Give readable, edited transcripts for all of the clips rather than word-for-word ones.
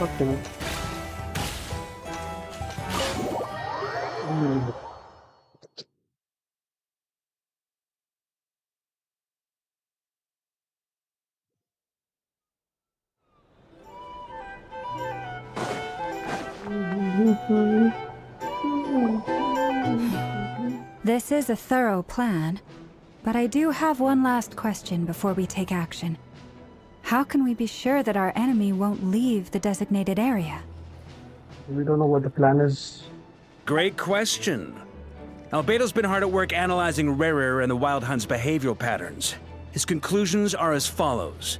Okay. This is a thorough plan, but I do have one last question before we take action. How can we be sure that our enemy won't leave the designated area? We don't know what the plan is. Great question. Albedo's been hard at work analyzing Rarer and the Wild Hunt's behavioral patterns. His conclusions are as follows.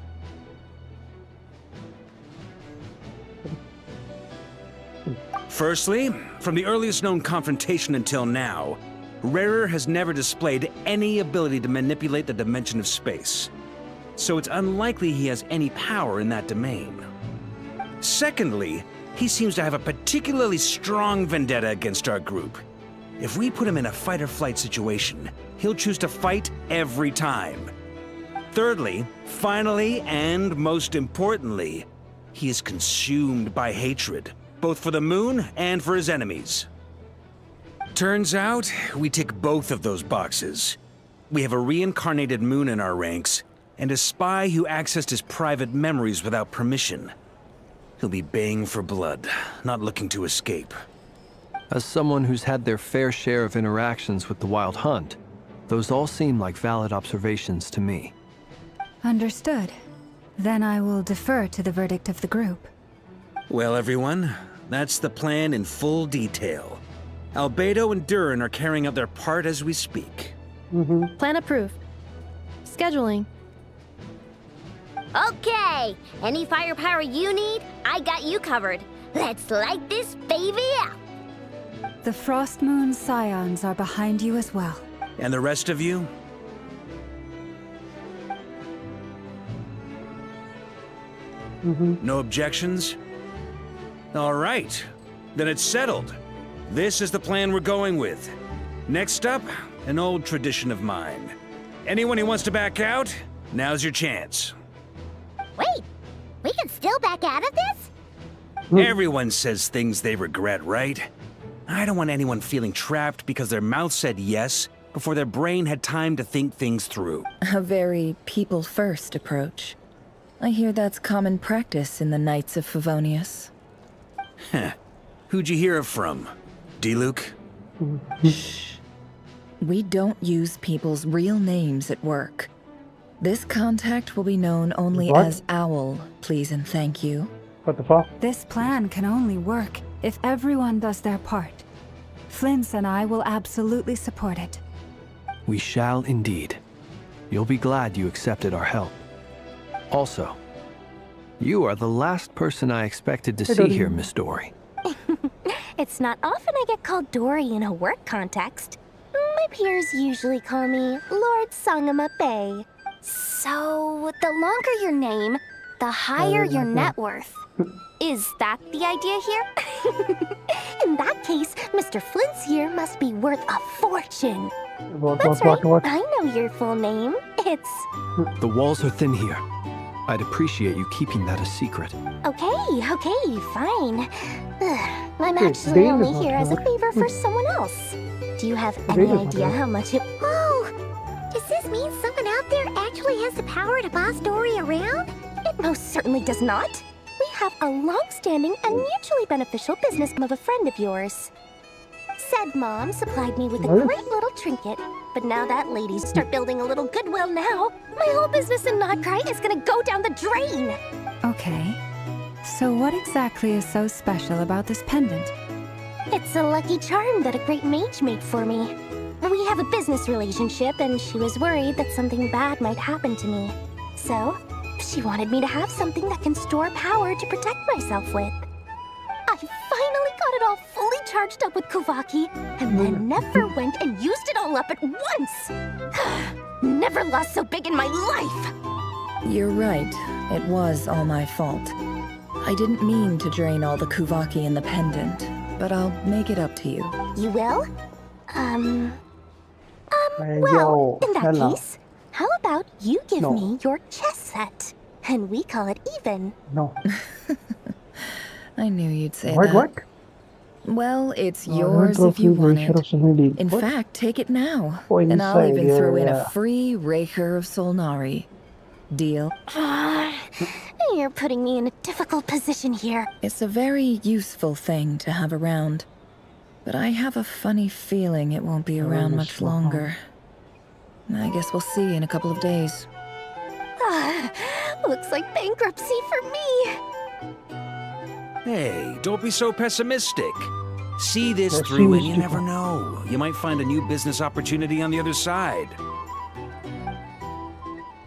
Firstly, from the earliest known confrontation until now, Rarer has never displayed any ability to manipulate the dimension of space. So it's unlikely he has any power in that domain. Secondly, he seems to have a particularly strong vendetta against our group. If we put him in a fight-or-flight situation, he'll choose to fight every time. Thirdly, finally, and most importantly, he is consumed by hatred, both for the moon and for his enemies. Turns out, we tick both of those boxes. We have a reincarnated moon in our ranks, and a spy who accessed his private memories without permission. He'll be baying for blood, not looking to escape. As someone who's had their fair share of interactions with the Wild Hunt, those all seem like valid observations to me. Understood. Then I will defer to the verdict of the group. Well, everyone, that's the plan in full detail. Albedo and Durin are carrying out their part as we speak. Plan approved. Scheduling. Okay, any firepower you need, I got you covered. Let's light this baby up. The Frost Moon Scions are behind you as well. And the rest of you? No objections? All right, then it's settled. This is the plan we're going with. Next up, an old tradition of mine. Anyone who wants to back out, now's your chance. Wait, we can still back out of this? Everyone says things they regret, right? I don't want anyone feeling trapped because their mouth said yes before their brain had time to think things through. A very people-first approach. I hear that's common practice in the Knights of Favonius. Heh. Who'd you hear it from? D-Luke? Shh. We don't use people's real names at work. This contact will be known only What? as Owl, please and thank you. What the fuck? This plan can only work if everyone does their part. Flint's and I will absolutely support it. We shall indeed. You'll be glad you accepted our help. Also, you are the last person I expected to see here, Miss Dory. It's not often I get called Dory in a work context. My peers usually call me Lord Sangamabe. So, the longer your name, the higher your net worth. Is that the idea here? In that case, Mr. Flint's here must be worth a fortune. That's right, I know your full name. It's... The walls are thin here. I'd appreciate you keeping that a secret. Okay, fine. I'm actually only here as a favor for someone else. Do you have any idea how much it... Oh! Does this mean someone out there actually has the power to boss Dory around? It most certainly does not. We have a long-standing and mutually beneficial business of a friend of yours. Said mom supplied me with a great little trinket, but now that lady's start building a little goodwill now, my whole business in KRAI is gonna go down the drain. Okay. So what exactly is so special about this pendant? It's a lucky charm that a great mage made for me. We have a business relationship, and she was worried that something bad might happen to me. So, she wanted me to have something that can store power to protect myself with. I finally got it all fully charged up with Kuvaki, and then never went and used it all up at once. Never lost so big in my life. You're right. It was all my fault. I didn't mean to drain all the Kuvaki in the pendant, but I'll make it up to you. You will? Hey, Well, yo, in that Ella. case, how about you give No. me your chess set? And we call it even. No. I knew you'd say What? that. What? Well, it's No, yours no if you trophy, want Glacier of it. Solnari. In What? fact, take it now. Oh, And I'll inside, even yeah, throw in yeah. a free Raker of Solnari. Deal? You're putting me in a difficult position here. It's a very useful thing to have around. But I have a funny feeling it won't be around yes, much longer. I guess we'll see in a couple of days. Looks like bankruptcy for me. Hey, don't be so pessimistic. See this Yeah, through and see you this never through. know. You might find a new business opportunity on the other side.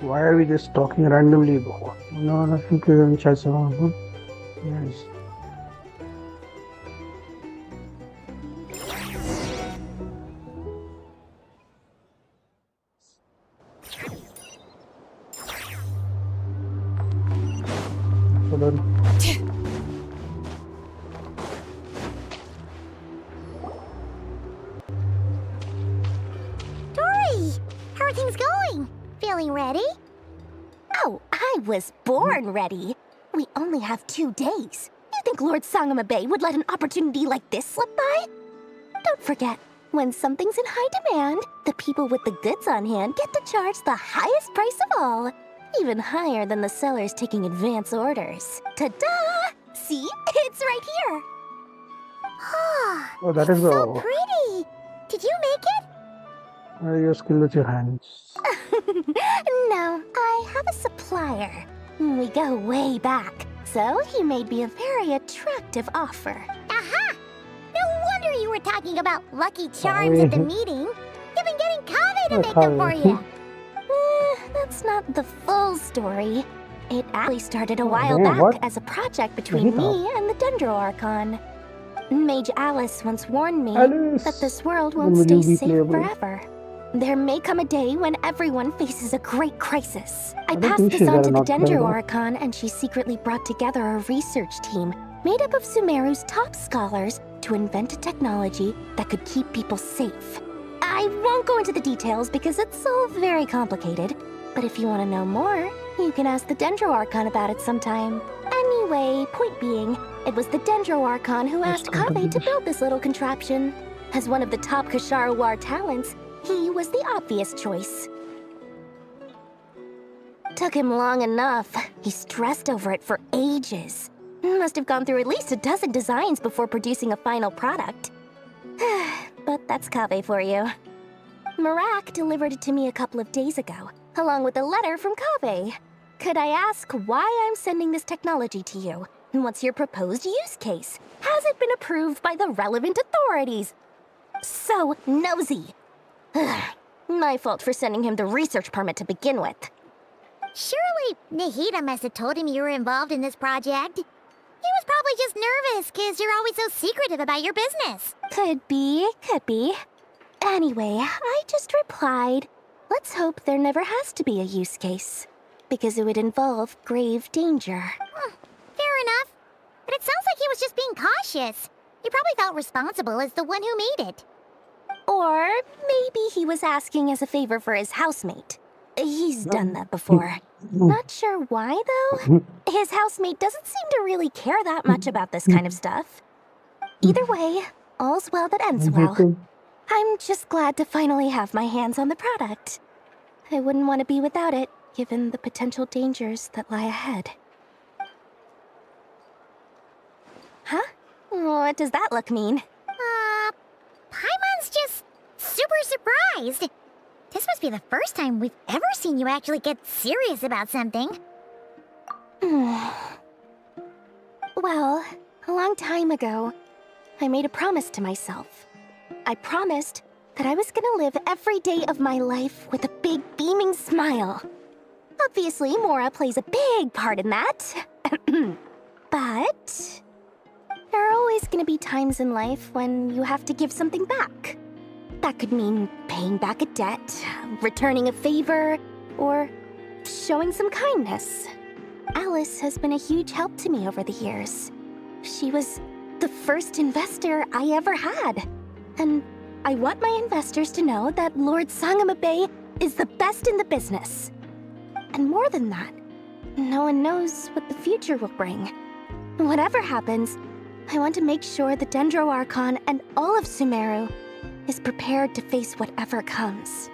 Why are we just talking randomly? No, nothing to do chess around. Huh? Yes. So then, Dory, how are things going? Feeling ready? Oh, I was born ready. We only have 2 days. You think Lord Sangamabe would let an opportunity like this slip by? Don't forget, when something's in high demand, the people with the goods on hand get to charge the highest price of all. Even higher than the sellers taking advance orders. Ta-da! See? It's right here. oh, that is So the pretty. Did you make it? your skill with your hands. No, I have a supplier. We go way back, so he made me a very attractive offer. Aha! No wonder you were talking about Lucky Charms at the meeting. You've been getting Kave to make them for you. That's not the full story. It actually started a while damn, back what? as a project between me and the Dendro Archon. Mage Alice once warned me Alice, that this world when won't will stay you be safe playable? forever. There may come a day when everyone faces a great crisis. I don't passed think this she's on to the not Dendro playable. Archon, and she secretly brought together a research team made up of Sumeru's top scholars to invent a technology that could keep people safe. I won't go into the details because it's all very complicated, but if you want to know more, you can ask the Dendro Archon about it sometime. Anyway, point being, it was the Dendro Archon who asked Kave to build this little contraption. As one of the top Kashara War talents, he was the obvious choice. Took him long enough. He stressed over it for ages. Must have gone through at least a dozen designs before producing a final product. But that's Kave for you. Marak delivered it to me a couple of days ago, along with a letter from Kave. Could I ask why I'm sending this technology to you? And what's your proposed use case? Has it been approved by the relevant authorities? So nosy. My fault for sending him the research permit to begin with. Surely Nahida must have told him you were involved in this project. He was probably just nervous because you're always so secretive about your business. Could be, could be. Anyway, I just replied, let's hope there never has to be a use case, because it would involve grave danger. Fair enough. But it sounds like he was just being cautious. He probably felt responsible as the one who made it. Or maybe he was asking as a favor for his housemate. He's done that before. Not sure why, though. His housemate doesn't seem to really care that much about this kind of stuff. Either way, all's well that ends well. I'm just glad to finally have my hands on the product. I wouldn't want to be without it, given the potential dangers that lie ahead. Huh? What does that look mean? Paimon's just super surprised. This must be the first time we've ever seen you actually get serious about something. Well, a long time ago, I made a promise to myself. I promised that I was gonna live every day of my life with a big beaming smile. Obviously, Mora plays a big part in that. But there are always gonna gonna be times in life when you have to give something back. That could mean paying back a debt, returning a favor, or showing some kindness. Alice has been a huge help to me over the years. She was the first investor I ever had. And I want my investors to know that Lord Sangamabe is the best in the business. And more than that, no one knows what the future will bring. Whatever happens, I want to make sure the Dendro Archon and all of Sumeru is prepared to face whatever comes.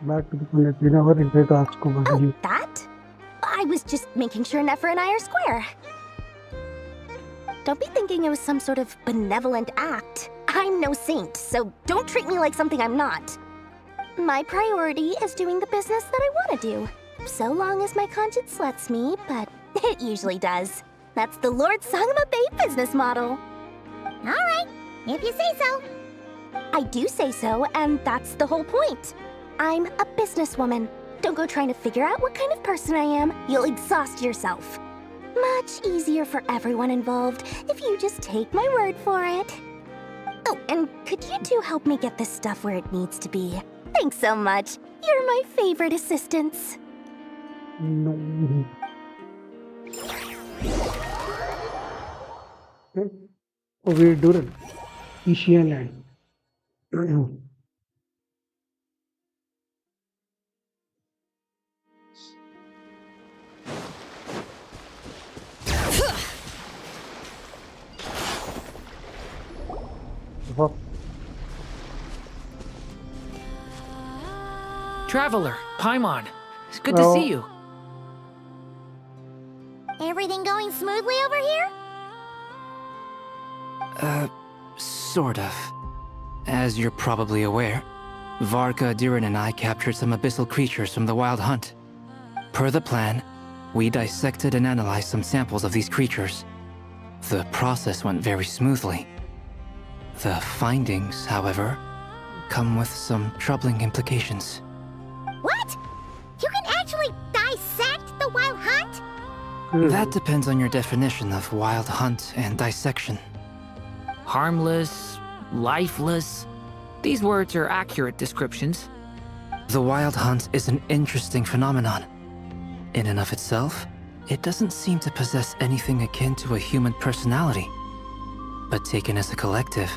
Back to the point, we never regret asking about Oh, you. that? I was just making sure Nefer and I are square. Don't be thinking it was some sort of benevolent act. I'm no saint, so don't treat me like something I'm not. My priority is doing the business that I want to do. So long as my conscience lets me, but it usually does. That's the Lord Sangamabe business model. Alright, if you say so. I do say so, and that's the whole point. I'm a businesswoman. Don't go trying to figure out what kind of person I am. You'll exhaust yourself. Much easier for everyone involved if you just take my word for it. Oh, and could you two help me get this stuff where it needs to be? Thanks so much. You're my favorite assistants. No. Okay. Oh, we do it. Asian land. Wow. Traveler, Paimon. It's good to Oh. see you. Everything going smoothly over here? Sort of. As you're probably aware, Varka, Diran, and I captured some abyssal creatures from the Wild Hunt. Per the plan, we dissected and analyzed some samples of these creatures. The process went very smoothly. The findings, however, come with some troubling implications. What? You can actually dissect the Wild Hunt? That depends on your definition of Wild Hunt and dissection. Harmless, lifeless. These words are accurate descriptions. The Wild Hunt is an interesting phenomenon. In and of itself, it doesn't seem to possess anything akin to a human personality. But taken as a collective,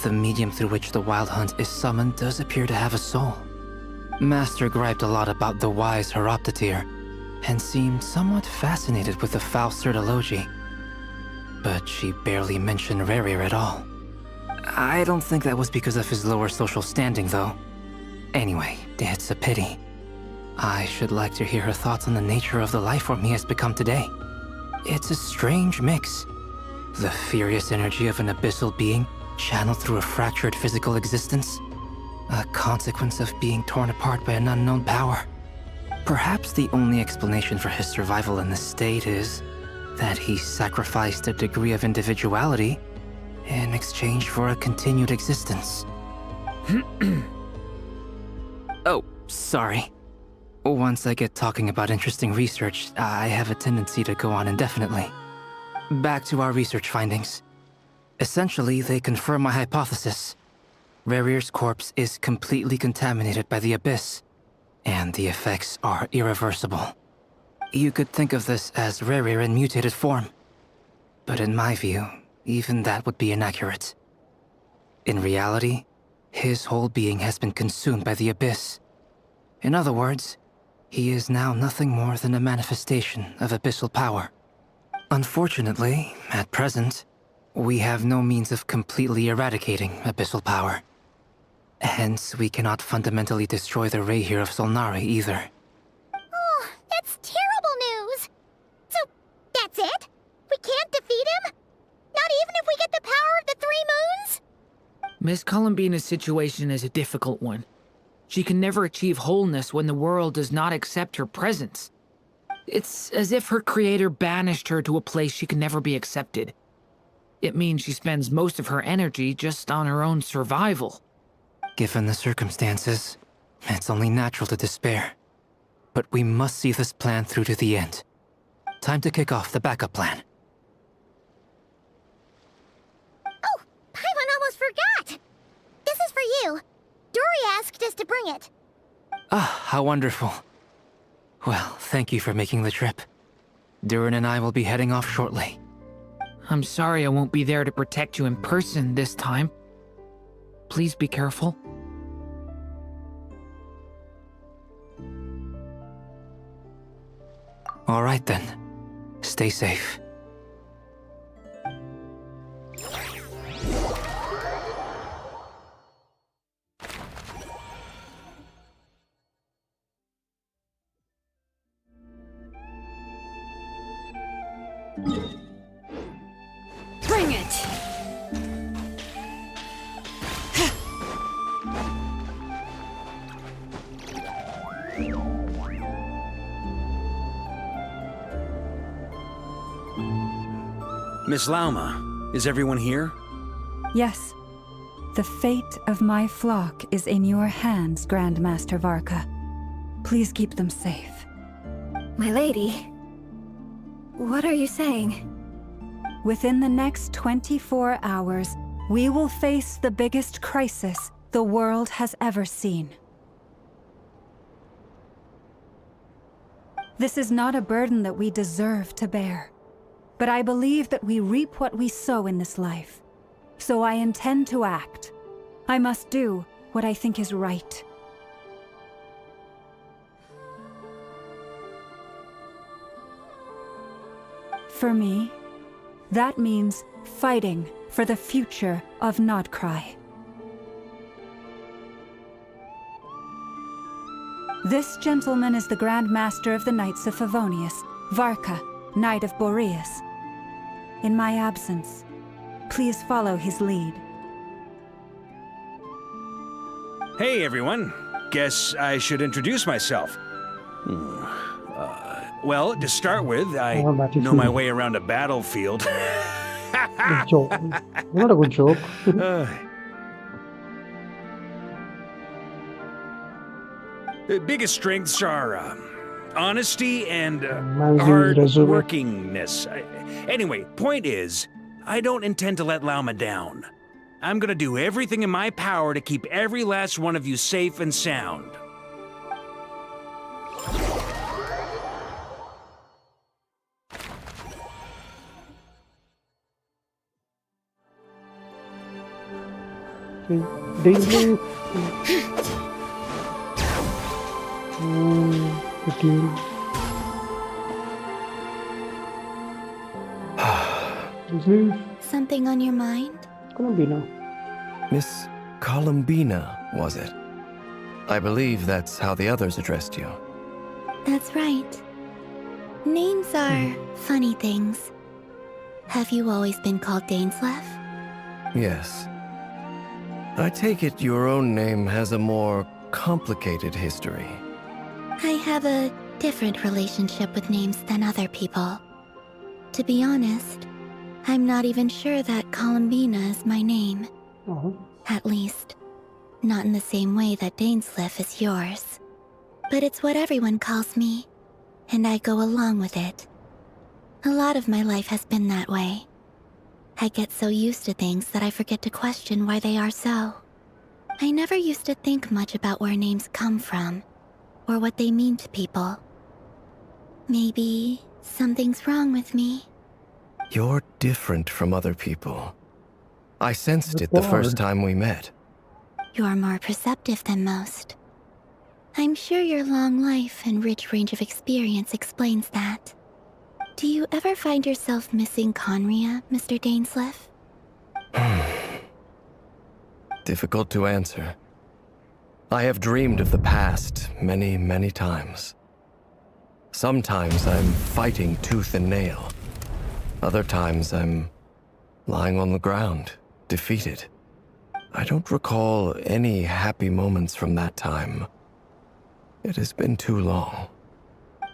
the medium through which the Wild Hunt is summoned does appear to have a soul. Master griped a lot about the wise Horoptotire, and seemed somewhat fascinated with the foul Certology. But she barely mentioned Rerir at all. I don't think that was because of his lower social standing, though. Anyway, it's a pity. I should like to hear her thoughts on the nature of the life form he has become today. It's a strange mix. The furious energy of an abyssal being channeled through a fractured physical existence. A consequence of being torn apart by an unknown power. Perhaps the only explanation for his survival in this state is that he sacrificed a degree of individuality in exchange for a continued existence. Oh, sorry. Once I get talking about interesting research, I have a tendency to go on indefinitely. Back to our research findings. Essentially, they confirm my hypothesis. Rerir's corpse is completely contaminated by the Abyss, and the effects are irreversible. You could think of this as Rerir in mutated form. But in my view, even that would be inaccurate. In reality, his whole being has been consumed by the Abyss. In other words, he is now nothing more than a manifestation of abyssal power. Unfortunately, at present, we have no means of completely eradicating abyssal power. Hence, we cannot fundamentally destroy the Reihir of Solnari either. Oh, that's terrible news. So, that's it? We can't defeat him? Not even if we get the power of the Three Moons? Miss Columbina's situation is a difficult one. She can never achieve wholeness when the world does not accept her presence. It's as if her creator banished her to a place she can never be accepted. It means she spends most of her energy just on her own survival. Given the circumstances, it's only natural to despair. but we must see this plan through to the end. Time to kick off the backup plan. Oh, Paimon almost forgot! This is for you. Dory asked us to bring it. Ah, how wonderful. Well, thank you for making the trip. Durin and I will be heading off shortly. I'm sorry I won't be there to protect you in person this time. Please be careful. All right then. Stay safe. Bring it! Miss Lauma, is everyone here? Yes. The fate of my flock is in your hands, Grandmaster Varka. Please keep them safe. My lady. What are you saying? Within the next 24 hours, we will face the biggest crisis the world has ever seen. This is not a burden that we deserve to bear, but I believe that we reap what we sow in this life. So I intend to act. I must do what I think is right. For me, that means fighting for the future of KRAI. This gentleman is the Grand Master of the Knights of Favonius, Varka, Knight of Boreas. In my absence, please follow his lead. Hey, everyone. Guess I should introduce myself. Well, to start with, I know my way around a battlefield. Good joke. Not a good joke. The biggest strengths are honesty and Man's resume. hard-workingness. Anyway, point is, I don't intend to let Lauma down. I'm gonna do everything in my power to keep every last one of you safe and sound. Danger. 15. This is Something on your mind? Colombina. Miss Columbina, was it? I believe that's how the others addressed you. That's right. Names are funny things. Have you always been called Dainsleff? Yes. I take it your own name has a more complicated history. I have a different relationship with names than other people. To be honest, I'm not even sure that Columbina is my name. At least, not in the same way that Dainsleff is yours. But it's what everyone calls me, and I go along with it. A lot of my life has been that way. I get so used to things that I forget to question why they are so. I never used to think much about where names come from, or what they mean to people. Maybe something's wrong with me. You're different from other people. I sensed it the first time we met. You're more perceptive than most. I'm sure your long life and rich range of experience explains that. Do you ever find yourself missing Conria, Mr. Dainsleff? Difficult to answer. I have dreamed of the past many, many times. Sometimes I'm fighting tooth and nail. Other times I'm lying on the ground, defeated. I don't recall any happy moments from that time. It has been too long.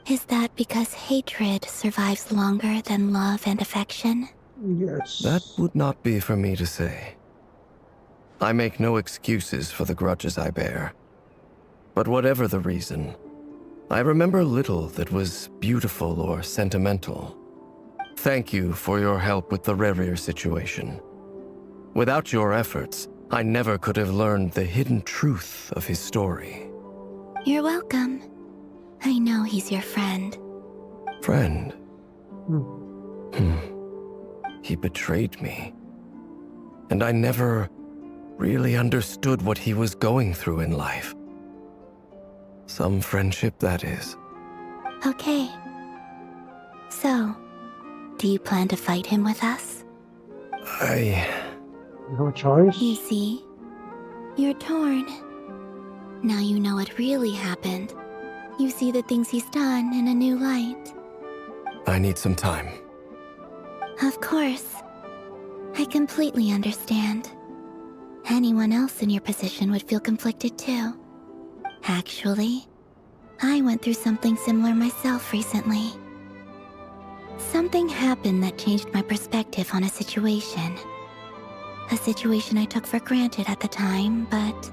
Is that because hatred survives longer than love and affection? Yes. That would not be for me to say. I make no excuses for the grudges I bear. But whatever the reason, I remember little that was beautiful or sentimental. Thank you for your help with the Rerir situation. Without your efforts, I never could have learned the hidden truth of his story. You're welcome. I know he's your friend. Friend? He betrayed me. And I never really understood what he was going through in life. Some friendship, that is. Okay. So, do you plan to fight him with us? No choice. You see, you're torn. Now you know what really happened. You see the things he's done in a new light. I need some time. Of course. I completely understand. Anyone else in your position would feel conflicted too. Actually, I went through something similar myself recently. Something happened that changed my perspective on a situation. A situation I took for granted at the time, but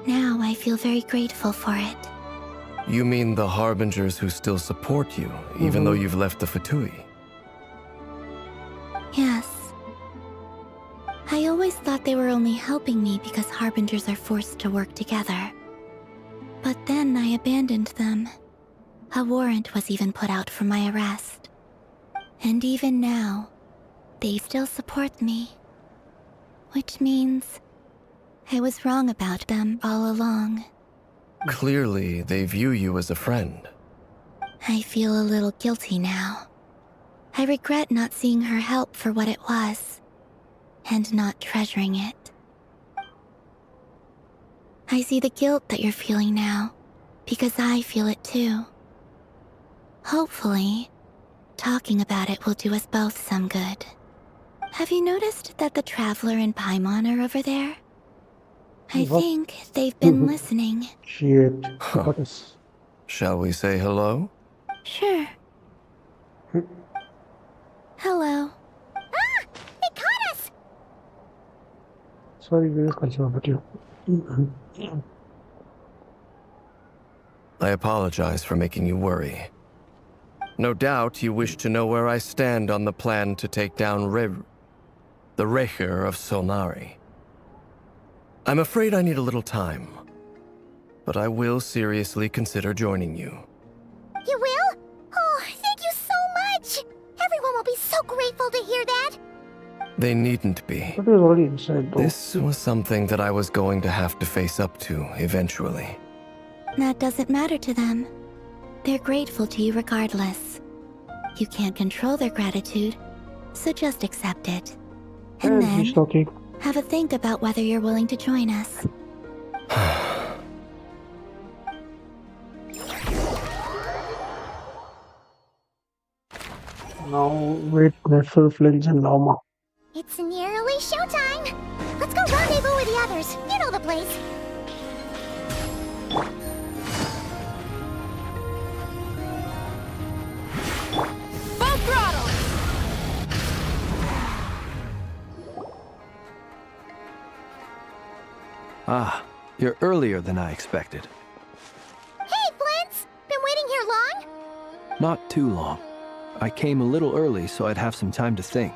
now I feel very grateful for it. You mean the Harbingers who still support you, even though you've left the Fatui? Yes. I always thought they were only helping me because Harbingers are forced to work together. But then I abandoned them. A warrant was even put out for my arrest. And even now, they still support me. Which means I was wrong about them all along. Clearly, they view you as a friend. I feel a little guilty now. I regret not seeing her help for what it was, and not treasuring it. I see the guilt that you're feeling now, because I feel it too. Hopefully, talking about it will do us both some good. Have you noticed that the Traveler and Paimon are over there? I think they've been listening. Shit. What is... Shall we say hello? Sure. Hello. Ah! They caught us! Sorry, we will continue with you. I apologize for making you worry. No doubt you wish to know where I stand on the plan to take down the Rerir of Solnari. I'm afraid I need a little time, but I will seriously consider joining you. You will? Oh, thank you so much! Everyone will be so grateful to hear that! They needn't be. But it was already inside though. This was something that I was going to have to face up to eventually. That doesn't matter to them. They're grateful to you regardless. You can't control their gratitude, so just accept it. And then, He's talking. have a think about whether you're willing to join us. Now, wait, Netflix, Flings, and Lama. It's nearly showtime! Let's go rendezvous with the others. You know the place. Full throttle! Ah, you're earlier than I expected. Hey, Flint's! Been waiting here long? Not too long. I came a little early so I'd have some time to think.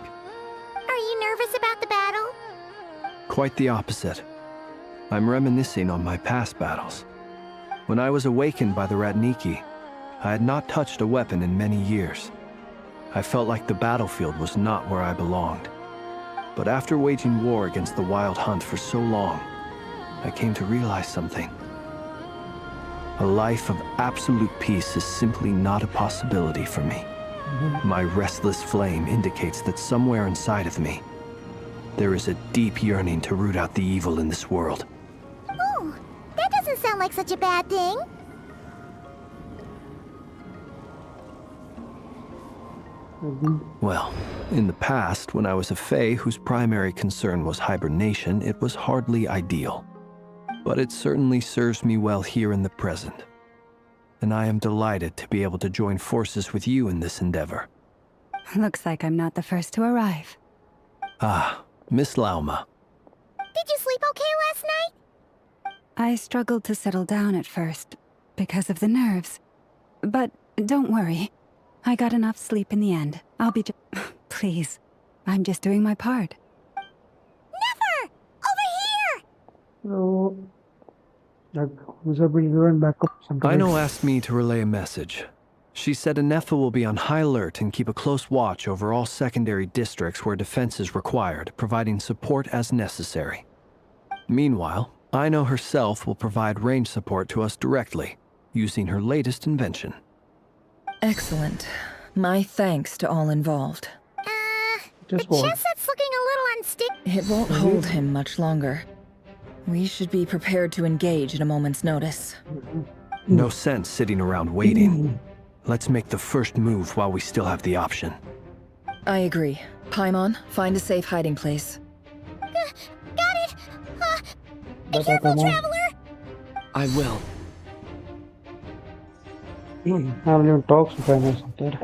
Are you nervous about the battle? Quite the opposite. I'm reminiscing on my past battles. When I was awakened by the Ratniki, I had not touched a weapon in many years. I felt like the battlefield was not where I belonged. But after waging war against the Wild Hunt for so long, I came to realize something. A life of absolute peace is simply not a possibility for me. My restless flame indicates that somewhere inside of me, there is a deep yearning to root out the evil in this world. Oh, that doesn't sound like such a bad thing. Well, in the past, when I was a Fae whose primary concern was hibernation, it was hardly ideal. But it certainly serves me well here in the present. And I am delighted to be able to join forces with you in this endeavor. Looks like I'm not the first to arrive. Ah, Miss Lauma. Did you sleep okay last night? I struggled to settle down at first, because of the nerves. But don't worry. I got enough sleep in the end. I'll be Please. I'm just doing my part. Never! Over here! So, user will go and back up sometime. Ino asked me to relay a message. She said Anefa will be on high alert and keep a close watch over all secondary districts where defense is required, providing support as necessary. Meanwhile, Ino herself will provide range support to us directly, using her latest invention. Excellent. My thanks to all involved. The chest set's looking a little unsticky. It won't hold him much longer. We should be prepared to engage at a moment's notice. No sense sitting around waiting. Let's make the first move while we still have the option. I agree. Paimon, find a safe hiding place. Got it! Be careful, traveler! I will. I haven't even talked to Finance up there.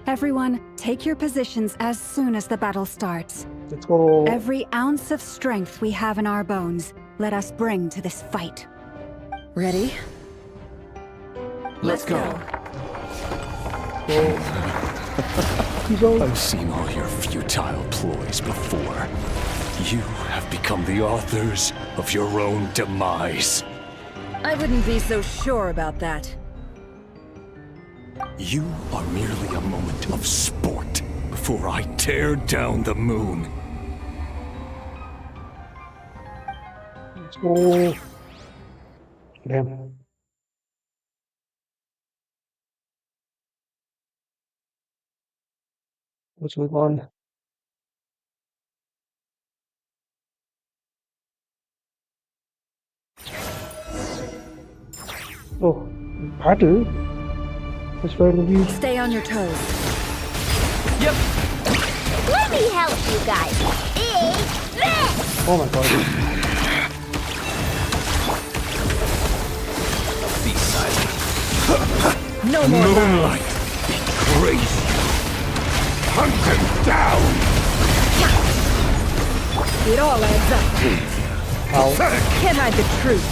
Everyone, take your positions as soon as the battle starts. Let's go. Every ounce of strength we have in our bones, let us bring to this fight. Ready? Let's go. I've seen all your futile ploys before. You have become the authors of your own demise. I wouldn't be so sure about that. You are merely a moment of sport before I tear down the moon. Let's go. Damn. What's going on? Oh, battle? That's where we... Stay on your toes. Yep. Let me help you guys. Big this! Oh my god. Be silent. No more Moonlight betrays you. Hunt them down. It all adds up. Ow. Can't hide the truth.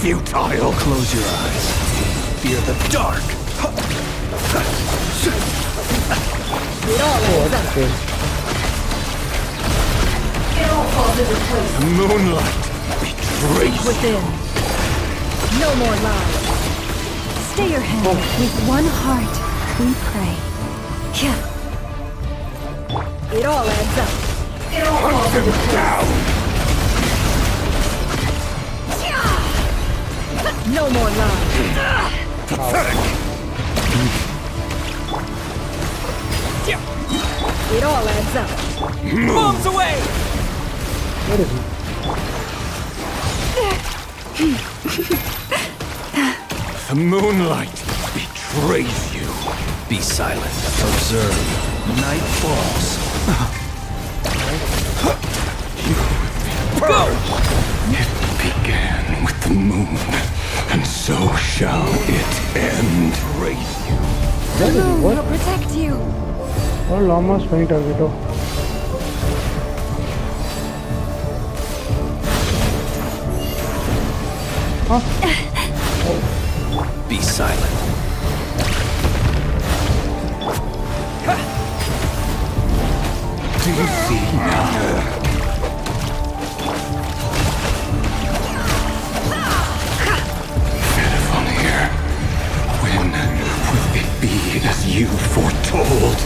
Futile. Close your eyes. Fear the dark. It all adds up. Okay. It all falls into place. Moonlight betrays you. Within. No more lies. Stay your hand. With one heart, we pray. Yeah. It all adds up. It all falls into place. Down. No more lies. Pathetic. It all adds up. Bombs away! Where is he? The moonlight betrays you. Be silent. Observe. Night falls. It began with the moon, and so shall it end. Praise you. Where is he? Moon What? will protect you. Oh, llama's faint target. Be silent. Do you see now? Fedifon here. When will it be as you foretold?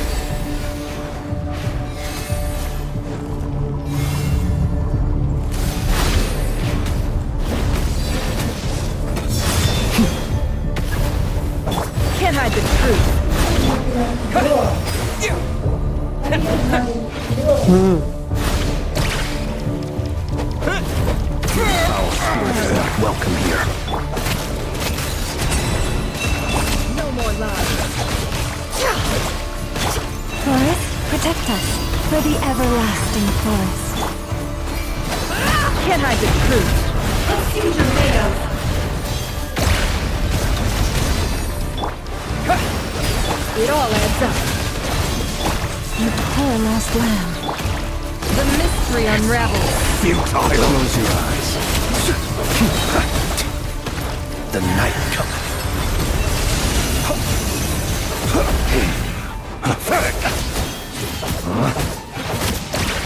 Can't hide the truth. Foul spirits are not welcome here. No more lies. Forest, protect us. For the everlasting forest. Can't hide the truth. Let's see what you're made of. It all adds up. You poor lost lamb. The mystery unravels. Futile. Close your eyes. The night cometh. Pathetic!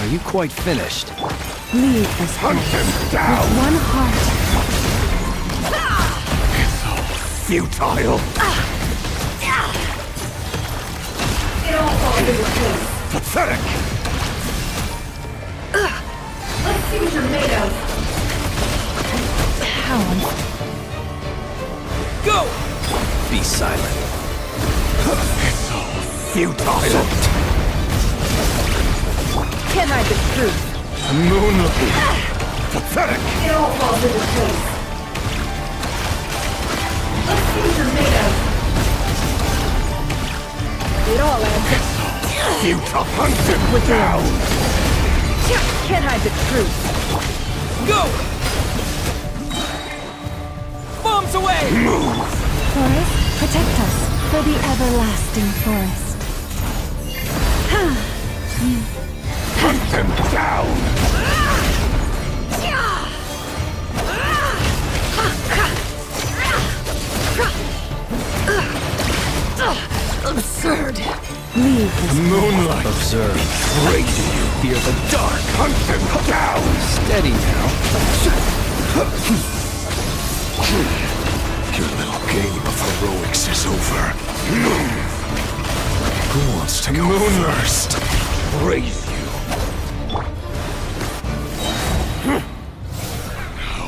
Are you quite finished? Leave this Hunt place him with down! one heart. It's all futile! It all falls into place. Pathetic! Let's see what you're made of. Go! Be silent. It's all futile! Can't hide the truth. Moonlight! Pathetic! It all falls into place. Let's see what you're made of. It all adds up. Futile! Hunt him down! Can't hide the truth. Go! Bombs away! Move! Forest, protect us for the everlasting forest. Hunt him down! Absurd. Leave this Moonlight! Observe. Praise you! Fear the dark! Hunt him down! Steady now. Your little game of heroics is over. Who wants to go first? Praise you. Now,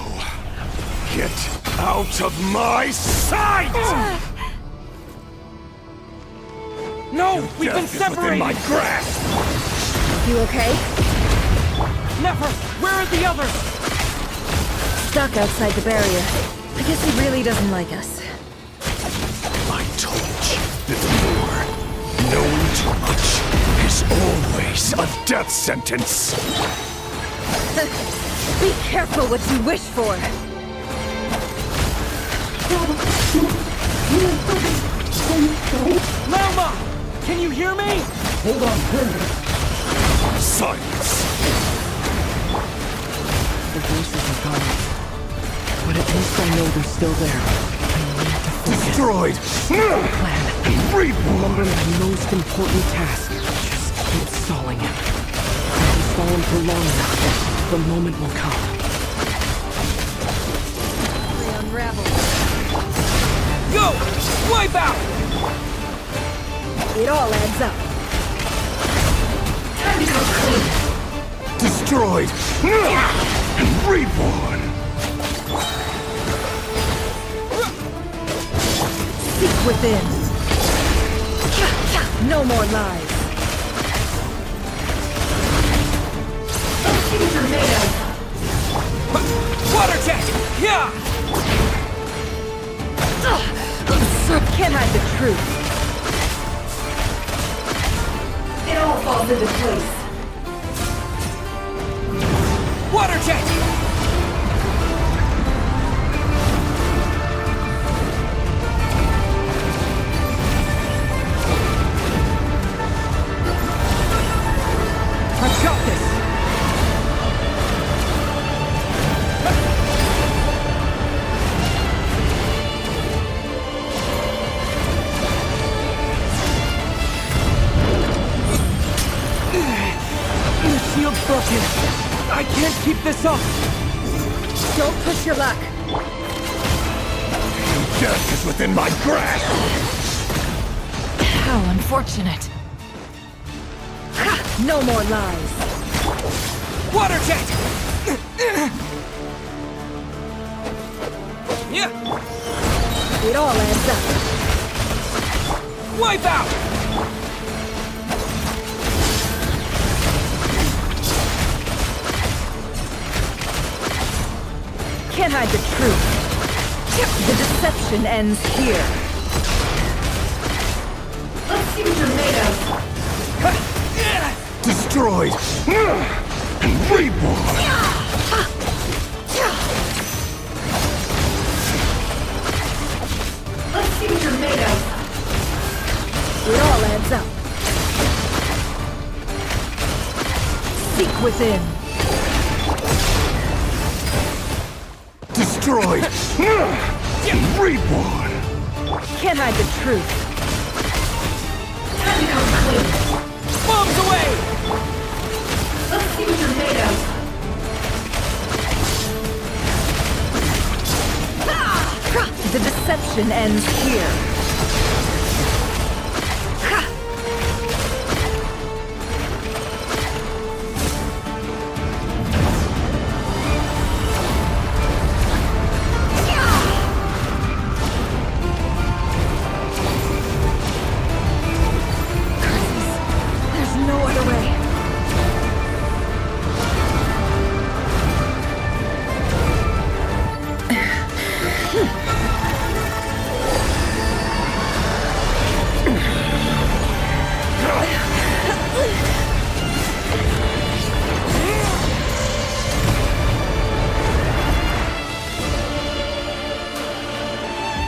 get out of my sight! No! We've been Death is within separated! my grasp! You okay? Never! Where are the others? Stuck outside the barrier. I guess he really doesn't like us. I told you before, knowing too much is always a death sentence. Be careful what you wish for. Lelma! Can you hear me? Hold on, silence. The voices are gone. But at least I know they're still there. I need to focus. Destroyed. Plan. Reborn. Remember my most important task. Just keep stalling him. If we stall him for long enough, the moment will come. We unravel. Go! Wipe out! It all adds up. Time to go clean. Destroyed. Reborn. Seek within. No more lies. Let's see what you're made of. Water jet! Yeah! Can't hide the truth. It all falls into place. Water jet! I've got this! The shield's broken. I can't keep this up. Don't push your luck. Death is within my grasp. How unfortunate. No more lies. Water jet! Yeah! It all adds up. Wipe out! Can't hide the truth. The deception ends here. Let's see what you're made of. Destroyed. Reborn. Let's see what you're made of. It all adds up. Seek within. Destroyed. Reborn! Can't hide the truth. Time to come clean. Bombs away! Let's see what you're made of. The deception ends here. There's no other way.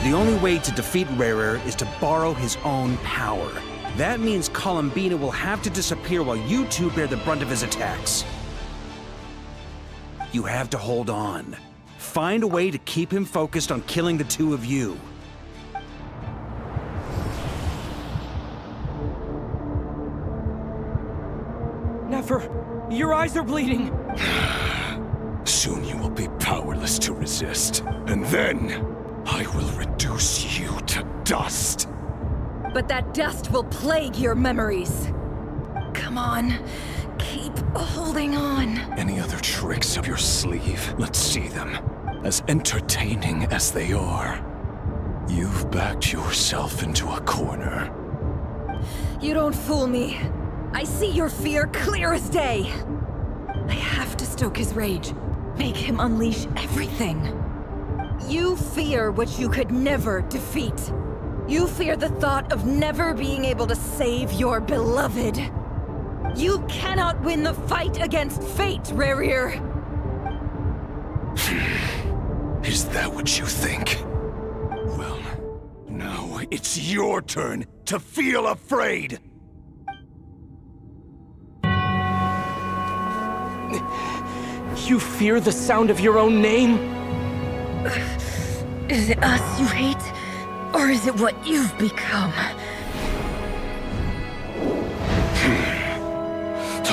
The only way to defeat Rarer is to borrow his own power. That means Columbina will have to disappear while you two bear the brunt of his attacks. You have to hold on. Find a way to keep him focused on killing the two of you. Never. Your eyes are bleeding. Soon you will be powerless to resist. And then, I will reduce you to dust. But that dust will plague your memories. Come on. Keep holding on. Any other tricks up your sleeve? Let's see them. As entertaining as they are. You've backed yourself into a corner. You don't fool me. I see your fear clear as day. I have to stoke his rage. Make him unleash everything. You fear what you could never defeat. You fear the thought of never being able to save your beloved. You cannot win the fight against fate, Rarir. Is that what you think? Well, now it's your turn to feel afraid! You fear the sound of your own name? Is it us you hate? Or is it what you've become?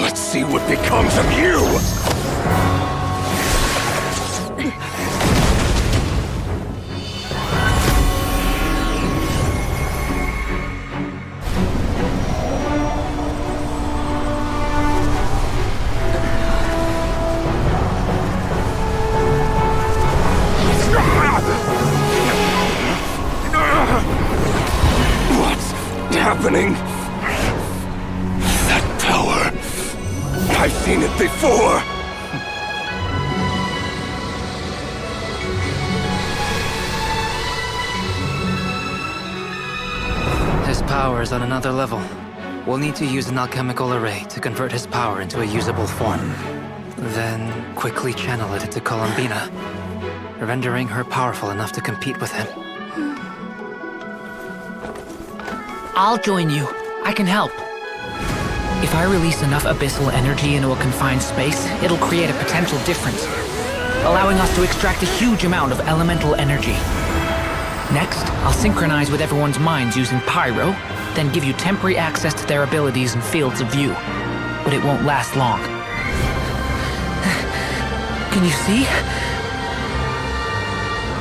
Let's see what becomes of you! Happening? That power. I've seen it before. His power is on another level. We'll need to use an alchemical array to convert his power into a usable form. Then quickly channel it into Columbina, rendering her powerful enough to compete with him. I'll join you. I can help. If I release enough abyssal energy into a confined space, it'll create a potential difference, allowing us to extract a huge amount of elemental energy. Next, I'll synchronize with everyone's minds using Pyro, then give you temporary access to their abilities and fields of view. But it won't last long. Can you see?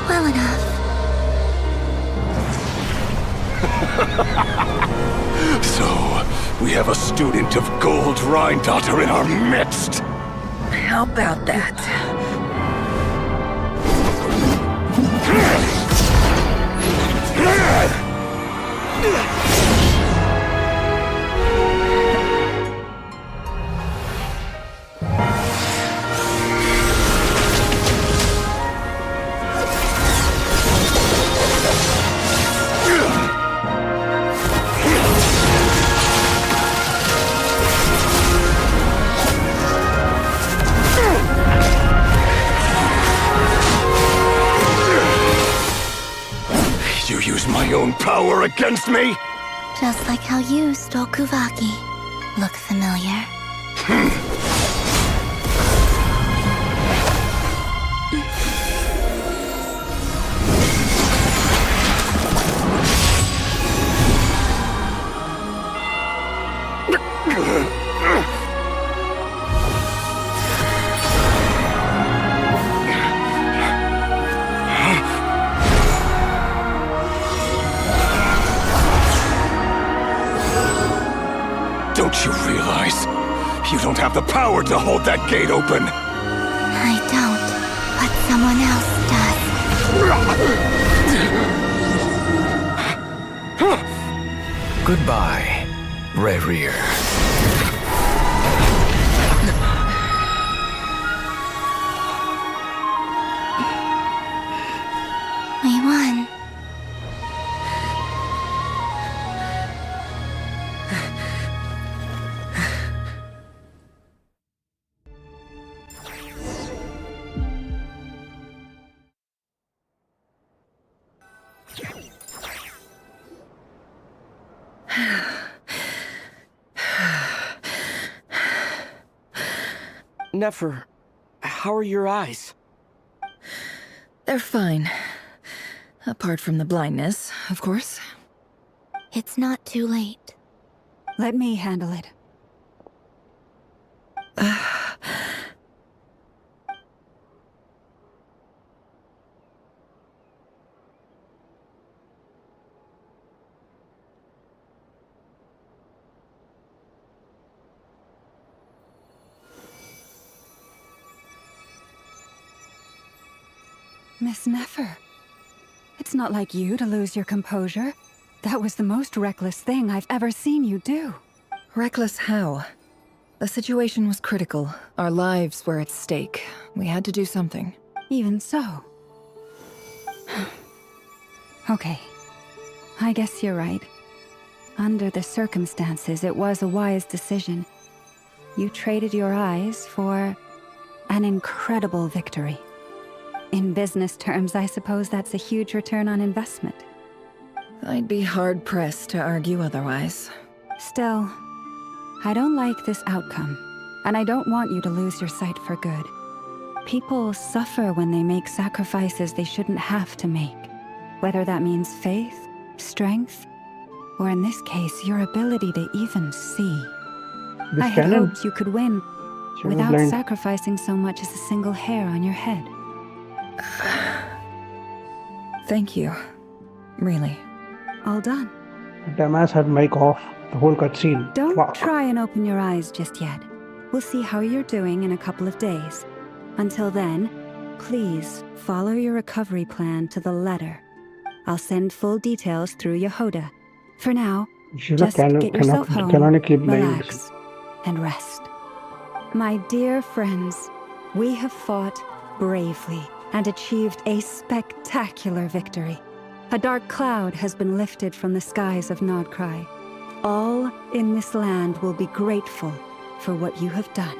Well enough. So, we have a student of Gold Rheindotter in our midst. How about that? You use my own power against me? Just like how you stole Kuvaki. Look familiar? have the power to hold that gate open. I don't, but someone else does. Goodbye, Rerir. We won. Nefer, how are your eyes? They're fine. Apart from the blindness, of course. It's not too late. Let me handle it. Miss Nefer, it's not like you to lose your composure. That was the most reckless thing I've ever seen you do. Reckless how? The situation was critical. Our lives were at stake. We had to do something. Even so. Okay. I guess you're right. Under the circumstances, it was a wise decision. You traded your eyes for an incredible victory. In business terms, I suppose that's a huge return on investment. I'd be hard-pressed to argue otherwise. Still, I don't like this outcome, and I don't want you to lose your sight for good. People suffer when they make sacrifices they shouldn't have to make, whether that means faith, strength, or in this case, your ability to even see. I had hoped you could win without sacrificing so much as a single hair on your head. Thank you. Really. All done. Damas had mic off the whole cutscene. Don't try and open your eyes just yet. We'll see how you're doing in a couple of days. Until then, please follow your recovery plan to the letter. I'll send full details through Yehoda. For now, just get yourself home, relax, and rest. My dear friends, we have fought bravely and achieved a spectacular victory. A dark cloud has been lifted from the skies of KRAI. All in this land will be grateful for what you have done.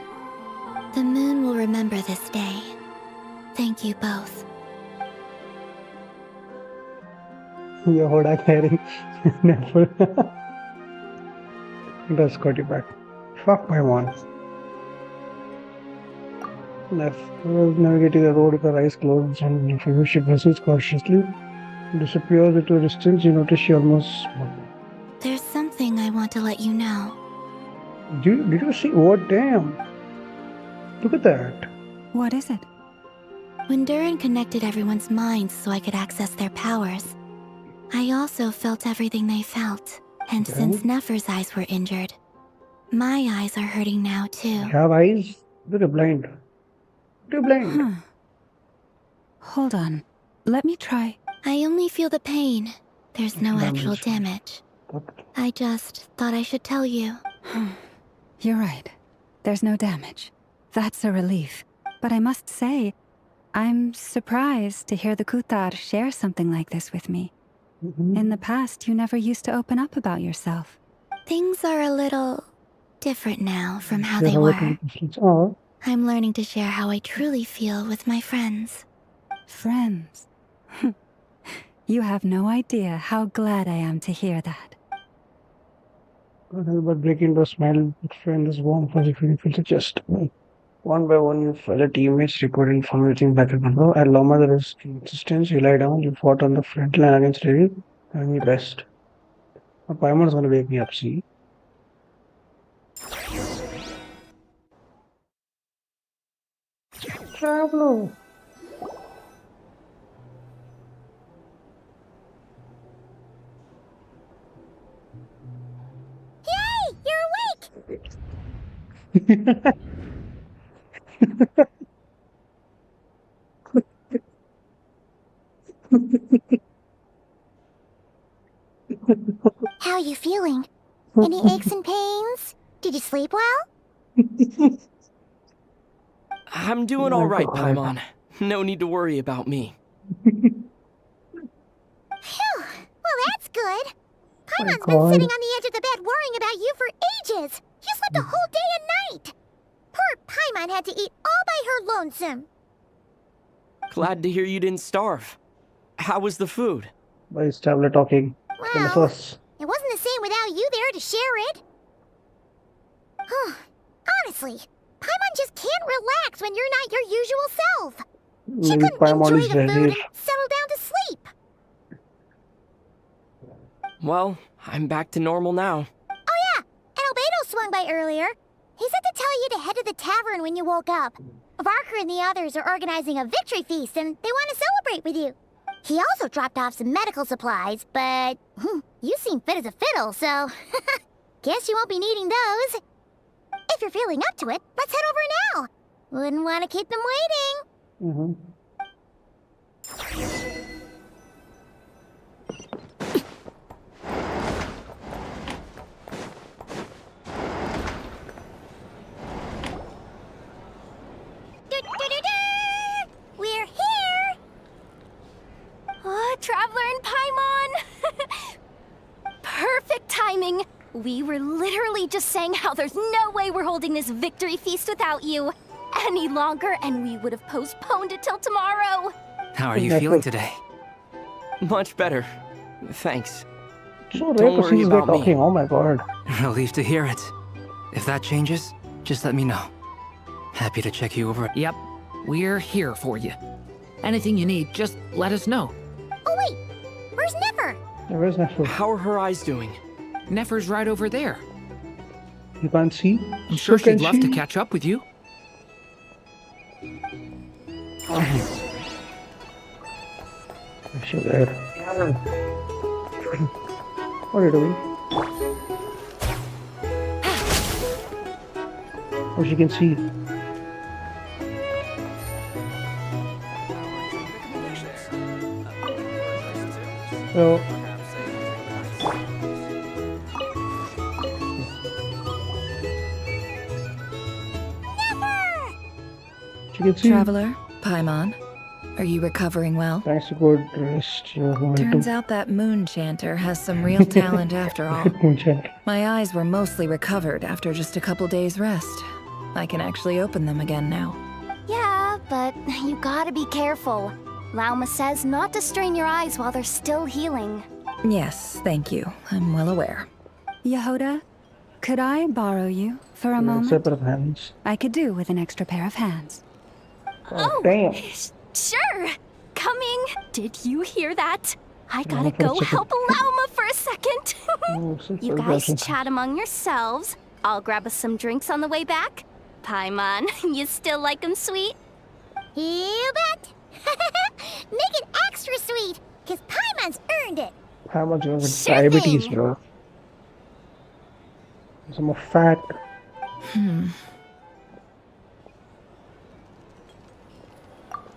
The moon will remember this day. Thank you both. Yehoda carrying Nefer. Does got you back. Fuck my one. Nefer is navigating the road with her eyes closed, and if she proceeds cautiously, disappears into a distance. You notice she almost. There's something I want to let you know. Did you see? Oh damn! Look at that. What is it? When Durin connected everyone's minds so I could access their powers, I also felt everything they felt. And since Nefer's eyes were injured, my eyes are hurting now too. You have eyes? You're blind. You're blind. Huh. Hold on. Let me try. I only feel the pain. There's no actual damage. I just thought I should tell you. You're right. There's no damage. That's a relief. But I must say, I'm surprised to hear the Kutar share something like this with me. In the past, you never used to open up about yourself. Things are a little different now from how they were. I'm learning to share how I truly feel with my friends. Friends? You have no idea how glad I am to hear that. Can't help but break into a smile. Friend is warm, fuzzy feeling fills your chest. One by one, your fellow teammates recording from everything back and forth. At Loma, there is resistance. You lie down, you fought on the front line against Riri, and you rest. My Paimon's gonna wake me up, see? Traveler! Yay! You're awake! How are you feeling? Any aches and pains? Did you sleep well? I'm doing My all right, God. Paimon. No need to worry about me. Phew. Well, that's good. My Paimon's been sitting God. on the edge of the bed worrying about you for ages. You slept a whole day and night. Poor Paimon had to eat all by her lonesome. Glad to hear you didn't starve. How was the food? Why is tablet talking? Tell Well, us. it wasn't the same without you there to share it. Honestly, Paimon just can't relax when you're not your usual self. She Maybe couldn't Paimon enjoy is the food ready. and settle down to sleep. Well, I'm back to normal now. Oh yeah, and Albedo swung by earlier. He said to tell you to head to the tavern when you woke up. Barker and the others are organizing a victory feast and they want to celebrate with you. He also dropped off some medical supplies, but you seem fit as a fiddle, so guess you won't be needing those. If you're feeling up to it, let's head over now. Wouldn't want to keep them waiting. We're here! Oh, Traveler and Paimon! Perfect timing! We were literally just saying how there's no way we're holding this victory feast without you any longer, and we would have postponed it till tomorrow. How are you feeling today? Much better. Thanks. So rare Don't to worry see this guy about me. talking. Oh my God. Relieved to hear it. If that changes, just let me know. Happy to check you over. Yep, we're here for you. Anything you need, just let us know. Oh wait, where's Nefer? Where's Nefer? How are her eyes doing? Nefer's right over there. You can't see? I'm sure can she'd love to she? catch up with you. She's there. What are you doing? Oh, she can see. So, she can see. Traveler, Paimon, are you recovering well? Thanks to good rest. You're going Turns to out that moon chanter has some real talent after all. check. My eyes were mostly recovered after just a couple days rest. I can actually open them again now. Yeah, but you gotta be careful. Lauma says not to strain your eyes while they're still healing. Yes, thank you. I'm well aware. Yehoda, could I borrow you for a moment? Set of hands. I could do with an extra pair of hands. Oh, damn. Sure. Coming. Did you hear that? I gotta for a go second. help Lauma for a second. Oh, You guys chat among yourselves. I'll grab us some drinks on the way back. Paimon, you still like 'em sweet? You bet! Make it extra sweet, because Paimon's earned it. How much of Sure diabetes, thing. bro? Some more fat.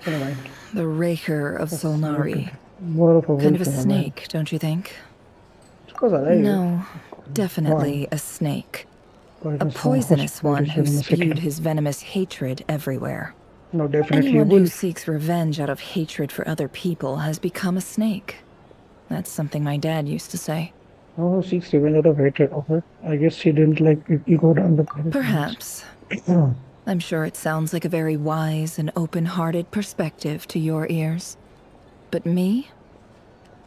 Never mind. The Raker of Solnari. More of a Kind of a wolf, never mind. snake, don't you think? Because I like No, definitely a snake. it. A poisonous one who spewed his venomous hatred everywhere. No, definitely a Anyone who wolf. seeks revenge out of hatred for other people has become a snake. That's something my dad used to say. Oh, seeks revenge out of hatred. Okay. I guess he didn't like you go down the path. Perhaps. I'm sure it sounds like a very wise and open-hearted perspective to your ears. But me?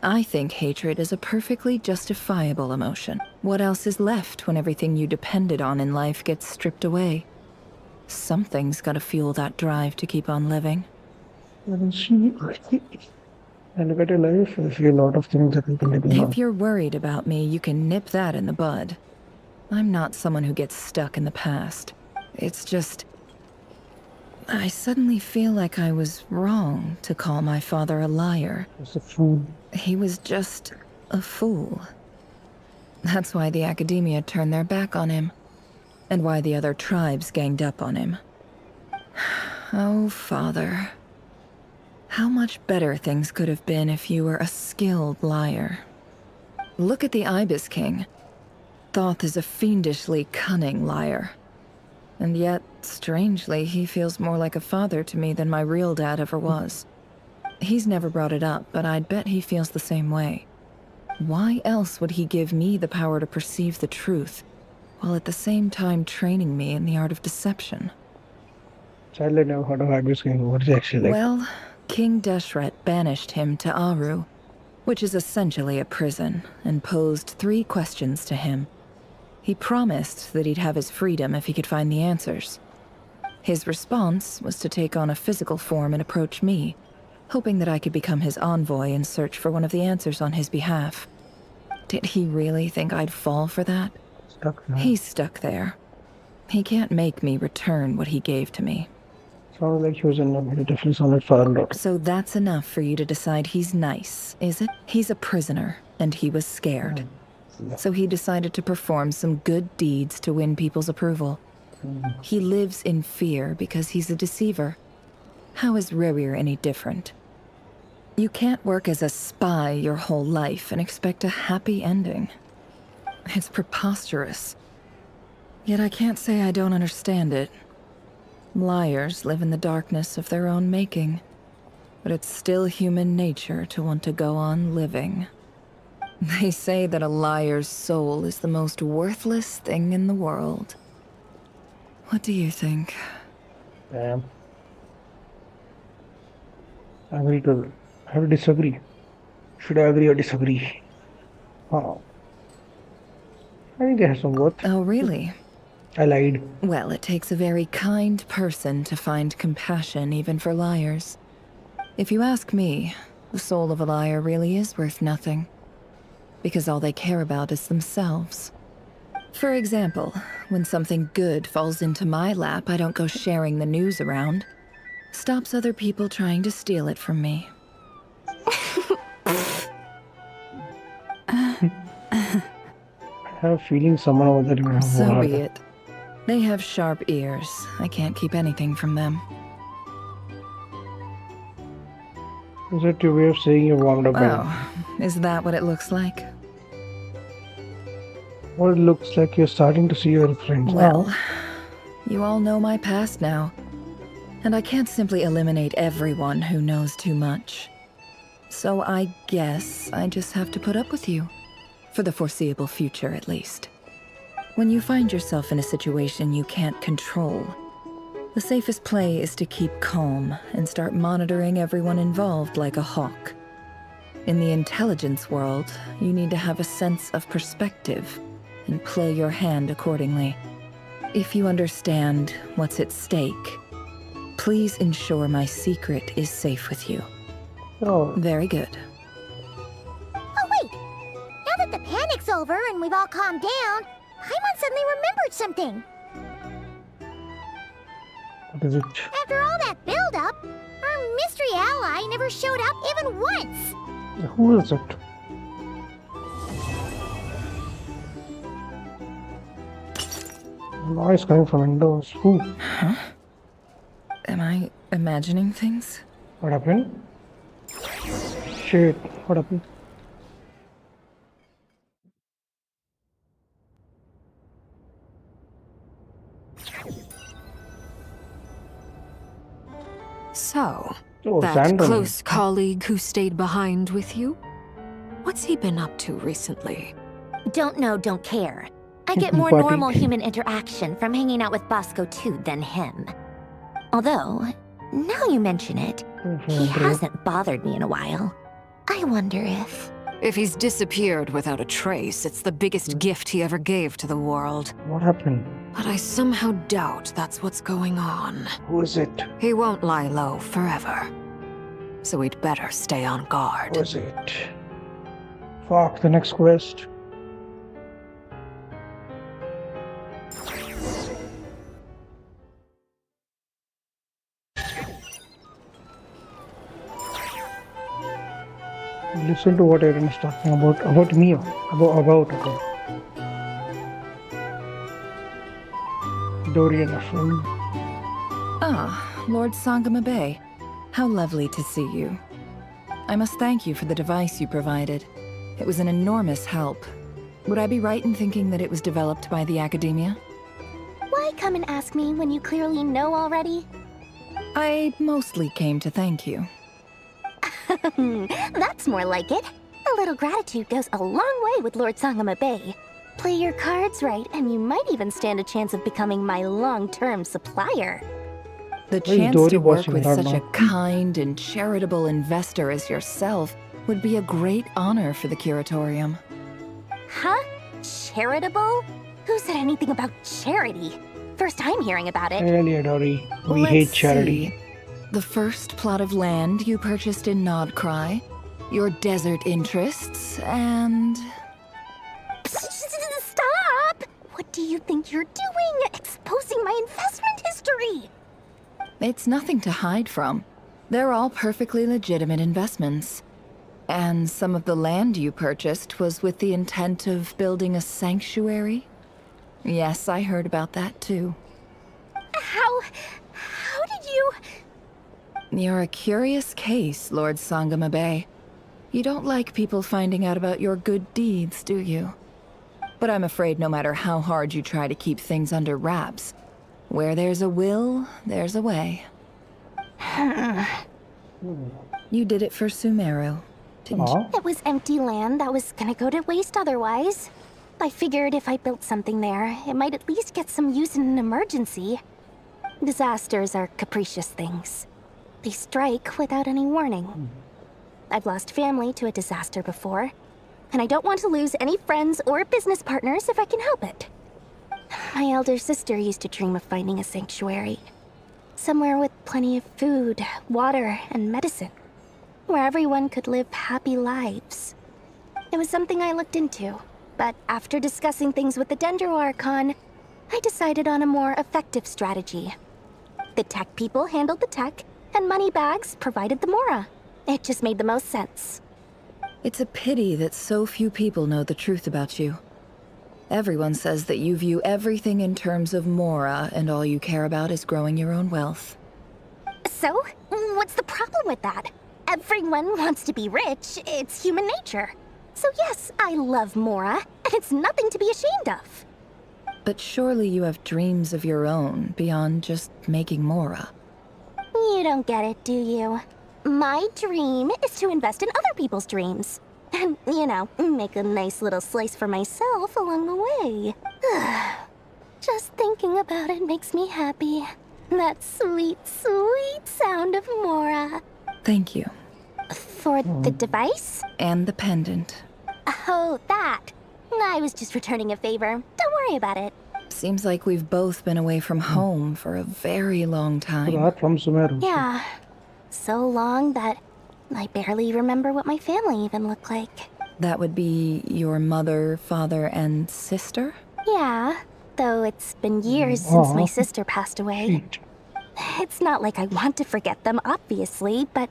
I think hatred is a perfectly justifiable emotion. What else is left when everything you depended on in life gets stripped away? Something's gotta fuel that drive to keep on living. And look at your life. I feel a lot of things that we can live If you're worried about me, you can nip that in the bud. I'm not someone who gets stuck in the past. It's just... I suddenly feel like I was wrong to call my father a liar. It's a food. He was just a fool. That's why the academia turned their back on him. and why the other tribes ganged up on him. Oh, Father. How much better things could have been if you were a skilled liar. Look at the Ibis King. Thoth is a fiendishly cunning liar. And yet, strangely, he feels more like a father to me than my real dad ever was. He's never brought it up, but I'd bet he feels the same way. Why else would he give me the power to perceive the truth, while at the same time training me in the art of deception? Sadly, I never heard of Ibis King. What is it actually like? Well, King Deshret banished him to Aru, which is essentially a prison, and posed 3 questions to him. He promised that he'd have his freedom if he could find the answers. His response was to take on a physical form and approach me, hoping that I could become his envoy and search for one of the answers on his behalf. Did he really think I'd fall for that? He's stuck there. He can't make me return what he gave to me. Sounds like he was in a different solid father. So that's enough for you to decide he's nice, is it? He's a prisoner, and he was scared. So he decided to perform some good deeds to win people's approval. He lives in fear because he's a deceiver. How is Rerir any different? You can't work as a spy your whole life and expect a happy ending. It's preposterous. Yet I can't say I don't understand it. Liars live in the darkness of their own making, but it's still human nature to want to go on living. They say that a liar's soul is the most worthless thing in the world. What do you think? Damn. I agree to have to disagree. Should I agree or disagree? Oh. I think it has some worth. Oh, really? I lied. Well, it takes a very kind person to find compassion even for liars. If you ask me, the soul of a liar really is worth nothing. Because all they care about is themselves. For example, when something good falls into my lap, I don't go sharing the news around. Stops other people trying to steal it from me. I have a feeling someone over there will have So more be it. They have sharp ears. I can't keep anything from them. Is that your way of saying you're warmed up? Oh, is that what it looks like? Well, it looks like you're starting to see your friends. Well, you all know my past now. And I can't simply eliminate everyone who knows too much. So I guess I just have to put up with you. For the foreseeable future, at least. When you find yourself in a situation you can't control, the safest play is to keep calm and start monitoring everyone involved like a hawk. In the intelligence world, you need to have a sense of perspective and play your hand accordingly. If you understand what's at stake, please ensure my secret is safe with you. Oh. Very good. Oh, wait! Now that the panic's over and we've all calmed down, Paimon suddenly remembered something. What is it? After all that build-up, our mystery ally never showed up even once. Who is it? Noise coming from windows. Who? Huh? Am I imagining things? What happened? Shit. What happened? So, Oh, that Sandra. close colleague who stayed behind with you? What's he been up to recently? Don't know, don't care. I get more Buddy. normal human interaction from hanging out with Bosco too than him. Although, now you mention it, he hasn't bothered me in a while. I wonder if... If he's disappeared without a trace, it's the biggest gift he ever gave to the world. What happened? But I somehow doubt that's what's going on. Who is it? He won't lie low forever. So we'd better stay on guard. Who is it? Fuck, the next quest. Listen to what Aaron is talking about me, about. Dory and a friend. Ah, Lord Sangamabe. How lovely to see you. I must thank you for the device you provided. It was an enormous help. Would I be right in thinking that it was developed by the Academia? Why come and ask me when you clearly know already? I mostly came to thank you. That's more like it. A little gratitude goes a long way with Lord Sangamabe. Play your cards right, and you might even stand a chance of becoming my long-term supplier. The Why is chance Dory to work watching with that such a now? kind and charitable investor as yourself would be a great honor for the Curatorium. Huh? Charitable? Who said anything about charity? First time hearing about it. Earlier, Dory. We Let's hate charity. see. The first plot of land you purchased in KRAI, your desert interests, and... Stop! What do you think you're doing? Exposing my investment history! It's nothing to hide from. They're all perfectly legitimate investments. And some of the land you purchased was with the intent of building a sanctuary? Yes, I heard about that too. How did you... You're a curious case, Lord Sangamabe. You don't like people finding out about your good deeds, do you? But I'm afraid no matter how hard you try to keep things under wraps, where there's a will, there's a way. You did it for Sumeru, didn't you? It was empty land that was gonna go to waste otherwise. I figured if I built something there, it might at least get some use in an emergency. Disasters are capricious things. They strike without any warning. I've lost family to a disaster before, and I don't want to lose any friends or business partners if I can help it. My elder sister used to dream of finding a sanctuary. Somewhere with plenty of food, water, and medicine. Where everyone could live happy lives. It was something I looked into, but after discussing things with the Dendro Archon, I decided on a more effective strategy. The tech people handled the tech, and Moneybags provided the Mora. It just made the most sense. It's a pity that so few people know the truth about you. Everyone says that you view everything in terms of Mora, and all you care about is growing your own wealth. So, what's the problem with that? Everyone wants to be rich. It's human nature. So yes, I love Mora, and it's nothing to be ashamed of. But surely you have dreams of your own beyond just making Mora. You don't get it, do you? My dream is to invest in other people's dreams. And, you know, make a nice little slice for myself along the way. Just thinking about it makes me happy. That sweet, sweet sound of Mora. Thank you. For the device? And the pendant. Oh, that. I was just returning a favor. Don't worry about it. Seems like we've both been away from home for a very long time. That from Sumeru. Yeah. So long that I barely remember what my family even looked like. That would be your mother, father, and sister? Yeah, though it's been years since my sister passed away. It's not like I want to forget them, obviously, but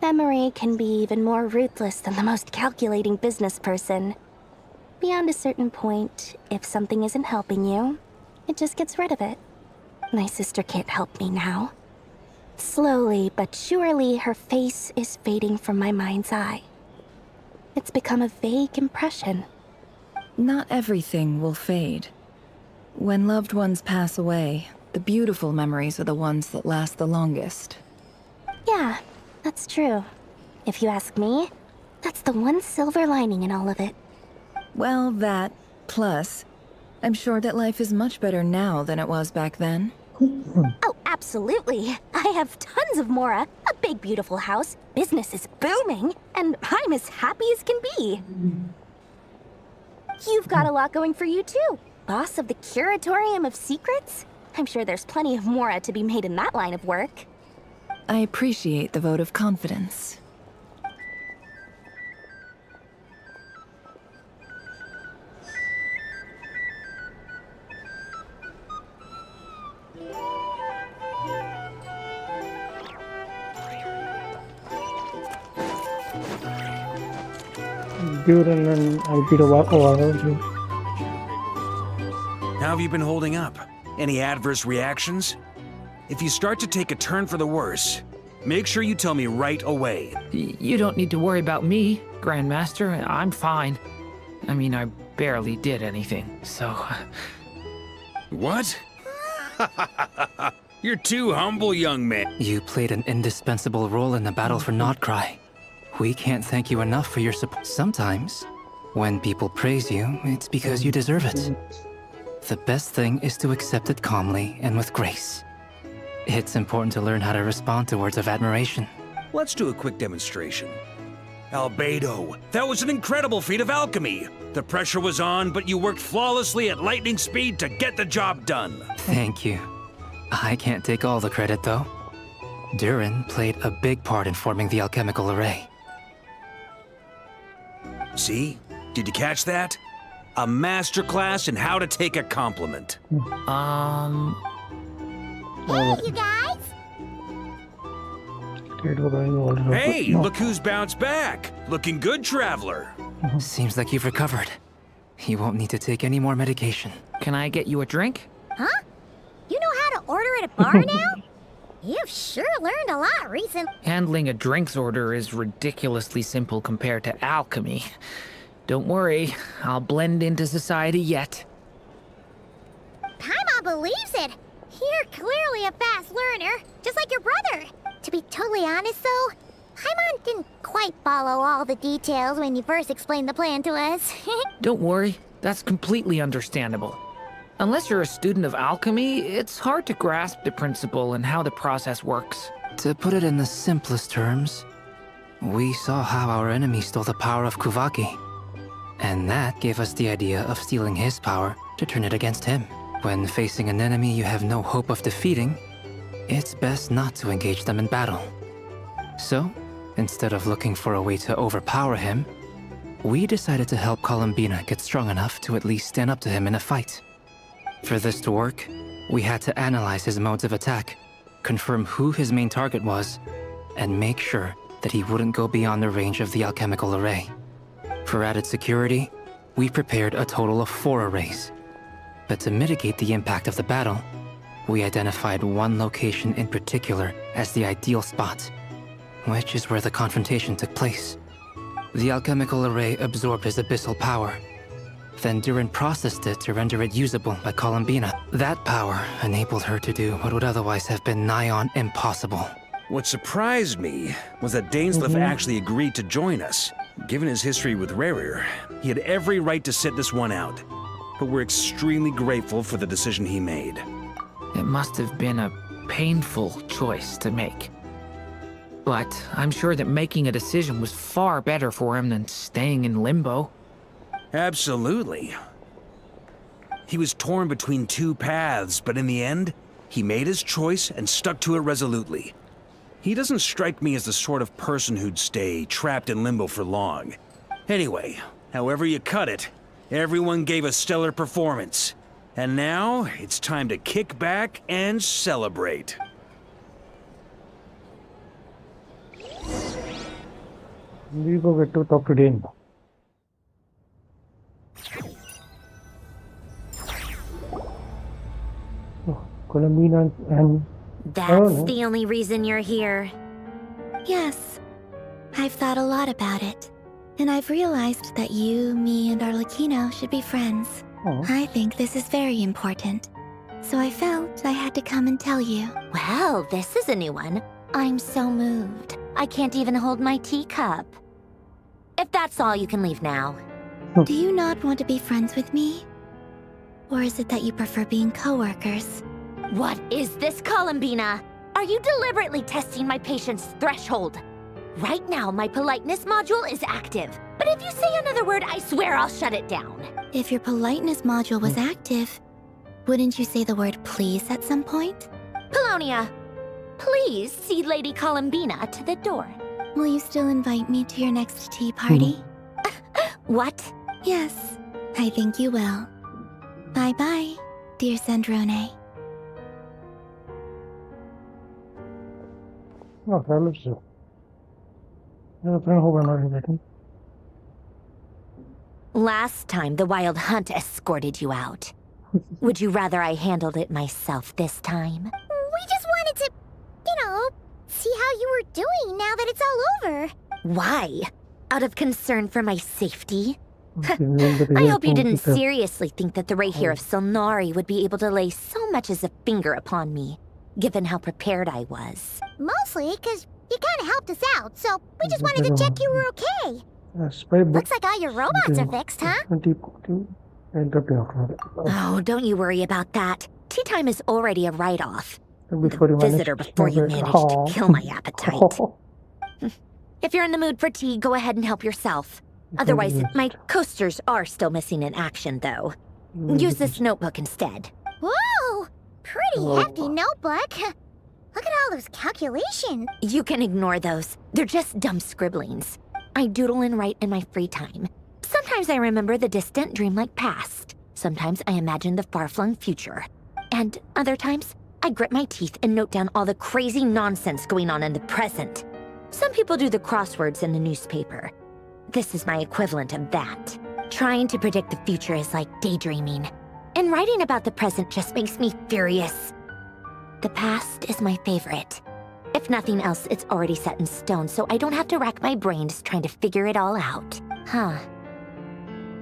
memory can be even more ruthless than the most calculating business person. Beyond a certain point, if something isn't helping you, it just gets rid of it. My sister can't help me now. Slowly but surely, her face is fading from my mind's eye. It's become a vague impression. Not everything will fade. When loved ones pass away, the beautiful memories are the ones that last the longest. Yeah, that's true. If you ask me, that's the one silver lining in all of it. Well, that, plus, I'm sure that life is much better now than it was back then. Oh, absolutely. I have tons of Mora, a big beautiful house, business is booming, and I'm as happy as can be. You've got a lot going for you too. Boss of the Curatorium of Secrets? I'm sure there's plenty of Mora to be made in that line of work. I appreciate the vote of confidence. Dude, and then I'll beat a while. How have you been holding up? Any adverse reactions? If you start to take a turn for the worse, make sure you tell me right away. You don't need to worry about me, Grandmaster. I'm fine. I mean, I barely did anything, so... What? You're too humble, young man. You played an indispensable role in the battle for KRAI. We can't thank you enough for your support. Sometimes, when people praise you, it's because you deserve it. The best thing is to accept it calmly and with grace. It's important to learn how to respond to words of admiration. Let's do a quick demonstration. Albedo, that was an incredible feat of alchemy. The pressure was on, but you worked flawlessly at lightning speed to get the job done. Thank you. I can't take all the credit, though. Durin played a big part in forming the alchemical array. See? Did you catch that? A masterclass in how to take a compliment. Hey, you guys! Hey, look who's bounced back. Looking good, Traveler. Seems like you've recovered. You won't need to take any more medication. Can I get you a drink? Huh? You know how to order at a bar now? You've sure learned a lot recently. Handling a drinks order is ridiculously simple compared to alchemy. Don't worry, I'll blend into society yet. Paimon believes it. You're clearly a fast learner, just like your brother. To be totally honest, though, Paimon didn't quite follow all the details when you first explained the plan to us. Don't worry, that's completely understandable. Unless you're a student of alchemy, it's hard to grasp the principle and how the process works. To put it in the simplest terms, we saw how our enemy stole the power of Kuvaki. And that gave us the idea of stealing his power to turn it against him. When facing an enemy you have no hope of defeating, it's best not to engage them in battle. So, instead of looking for a way to overpower him, we decided to help Columbina get strong enough to at least stand up to him in a fight. For this to work, we had to analyze his modes of attack, confirm who his main target was, and make sure that he wouldn't go beyond the range of the alchemical array. For added security, we prepared a total of 4 arrays. But to mitigate the impact of the battle, we identified one location in particular as the ideal spot, which is where the confrontation took place. The alchemical array absorbed his abyssal power. Then Durin processed it to render it usable by Columbina. That power enabled her to do what would otherwise have been nigh on impossible. What surprised me was that Dainsleif actually agreed to join us. Given his history with Rerir, he had every right to sit this one out. But we're extremely grateful for the decision he made. It must have been a painful choice to make. But I'm sure that making a decision was far better for him than staying in limbo. Absolutely. He was torn between 2 paths, but in the end, he made his choice and stuck to it resolutely. He doesn't strike me as the sort of person who'd stay trapped in limbo for long. Anyway, however you cut it, everyone gave a stellar performance. And now, it's time to kick back and celebrate. We go get to talk to Dane. Columbina and... That's the only reason you're here. Yes. I've thought a lot about it. And I've realized that you, me, and Arlecchino should be friends. I think this is very important. So I felt I had to come and tell you. Well, this is a new one. I'm so moved. I can't even hold my teacup. If that's all, you can leave now. Do you not want to be friends with me? Or is it that you prefer being co-workers? What is this, Columbina? Are you deliberately testing my patience threshold? Right now, my politeness module is active. But if you say another word, I swear I'll shut it down. If your politeness module was active, wouldn't you say the word please at some point? Polonia, please see Lady Columbina to the door. Will you still invite me to your next tea party? What? Yes, I think you will. Bye-bye, dear Sandrone. Oh, that looks so. Yeah, I hope I'm not inviting. Last time, the Wild Hunt escorted you out. Would you rather I handled it myself this time? We just wanted to, see how you were doing now that it's all over. Why? Out of concern for my safety? I hope you didn't seriously think that the Rayhir of Solnari would be able to lay so much as a finger upon me, given how prepared I was. Mostly because you kind of helped us out, so we just wanted to check you were okay. Looks like all your robots are fixed, huh? Oh, don't you worry about that. Tea time is already a write-off. Visitor before you managed to kill my appetite. If you're in the mood for tea, go ahead and help yourself. Otherwise, my coasters are still missing in action, though. Use this notebook instead. Whoa! Pretty hefty notebook. Look at all those calculations. You can ignore those. They're just dumb scribblings. I doodle and write in my free time. Sometimes I remember the distant dreamlike past. Sometimes I imagine the far-flung future. And other times, I grit my teeth and note down all the crazy nonsense going on in the present. Some people do the crosswords in the newspaper. This is my equivalent of that. Trying to predict the future is like daydreaming. And writing about the present just makes me furious. The past is my favorite. If nothing else, it's already set in stone, so I don't have to rack my brains trying to figure it all out. Huh.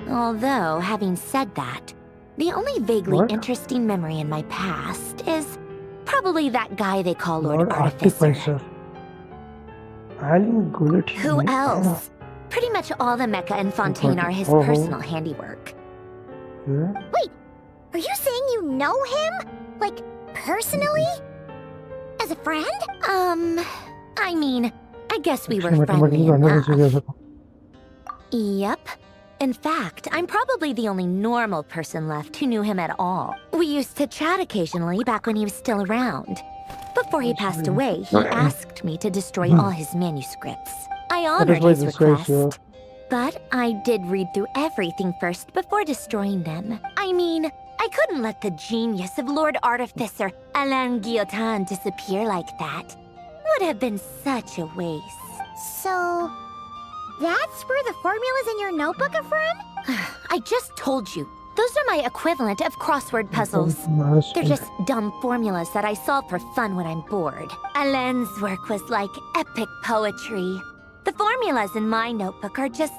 Although, having said that, the only vaguely interesting memory in my past is probably that guy they call Lord Artificer. Who else? Pretty much all the Mecha and Fontaine are his personal handiwork. Wait, are you saying you know him? Like, personally? As a friend? I mean, I guess we were friendly enough. Yep. In fact, I'm probably the only normal person left who knew him at all. We used to chat occasionally back when he was still around. Before he passed away, he asked me to destroy all his manuscripts. I honored his request, but I did read through everything first before destroying them. I mean, I couldn't let the genius of Lord Artificer Alain Guillotin disappear like that. Would have been such a waste. So, that's where the formulas in your notebook are from? I just told you. Those are my equivalent of crossword puzzles. They're just dumb formulas that I solve for fun when I'm bored. Alain's work was like epic poetry. The formulas in my notebook are just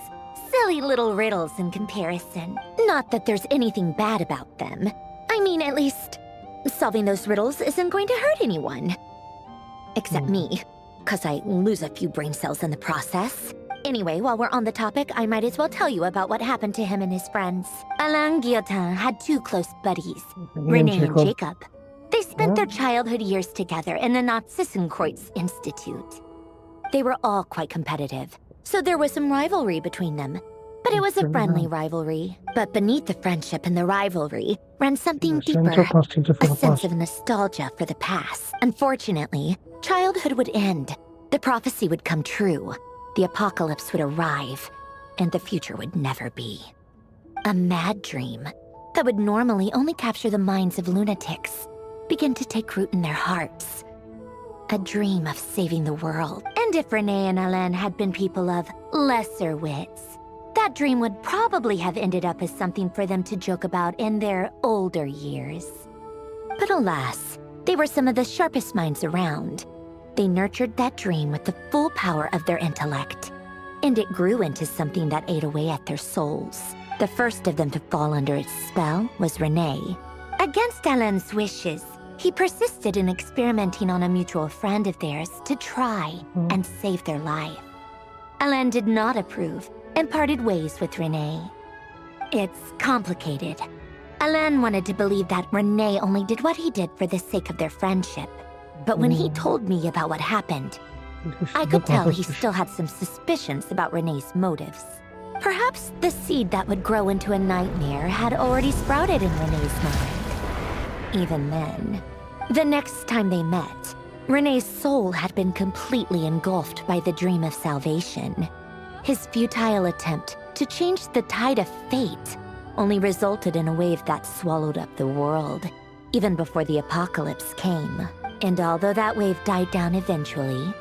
silly little riddles in comparison. Not that there's anything bad about them. I mean, at least, solving those riddles isn't going to hurt anyone. Except me, 'cause I lose a few brain cells in the process. Anyway, while we're on the topic, I might as well tell you about what happened to him and his friends. Alain Guillotin had two close buddies, Renee and Jacob. They spent their childhood years together in the Narzissenkreuz Institute. They were all quite competitive, so there was some rivalry between them. But it was a friendly rivalry. But beneath the friendship and the rivalry ran something deeper, a sense of nostalgia for the past. Unfortunately, childhood would end. The prophecy would come true. The apocalypse would arrive, and the future would never be. A mad dream that would normally only capture the minds of lunatics began to take root in their hearts. A dream of saving the world. And if Renee and Alain had been people of lesser wits, that dream would probably have ended up as something for them to joke about in their older years. But alas, they were some of the sharpest minds around. They nurtured that dream with the full power of their intellect, and it grew into something that ate away at their souls. The first of them to fall under its spell was Renee. Against Alain's wishes, he persisted in experimenting on a mutual friend of theirs to try and save their life. Alain did not approve and parted ways with Renee. It's complicated. Alain wanted to believe that Renee only did what he did for the sake of their friendship. But when he told me about what happened, I could tell he still had some suspicions about Renee's motives. Perhaps the seed that would grow into a nightmare had already sprouted in Renee's mind. Even then, the next time they met, Renee's soul had been completely engulfed by the dream of salvation. His futile attempt to change the tide of fate only resulted in a wave that swallowed up the world, even before the apocalypse came. And although that wave died down eventually,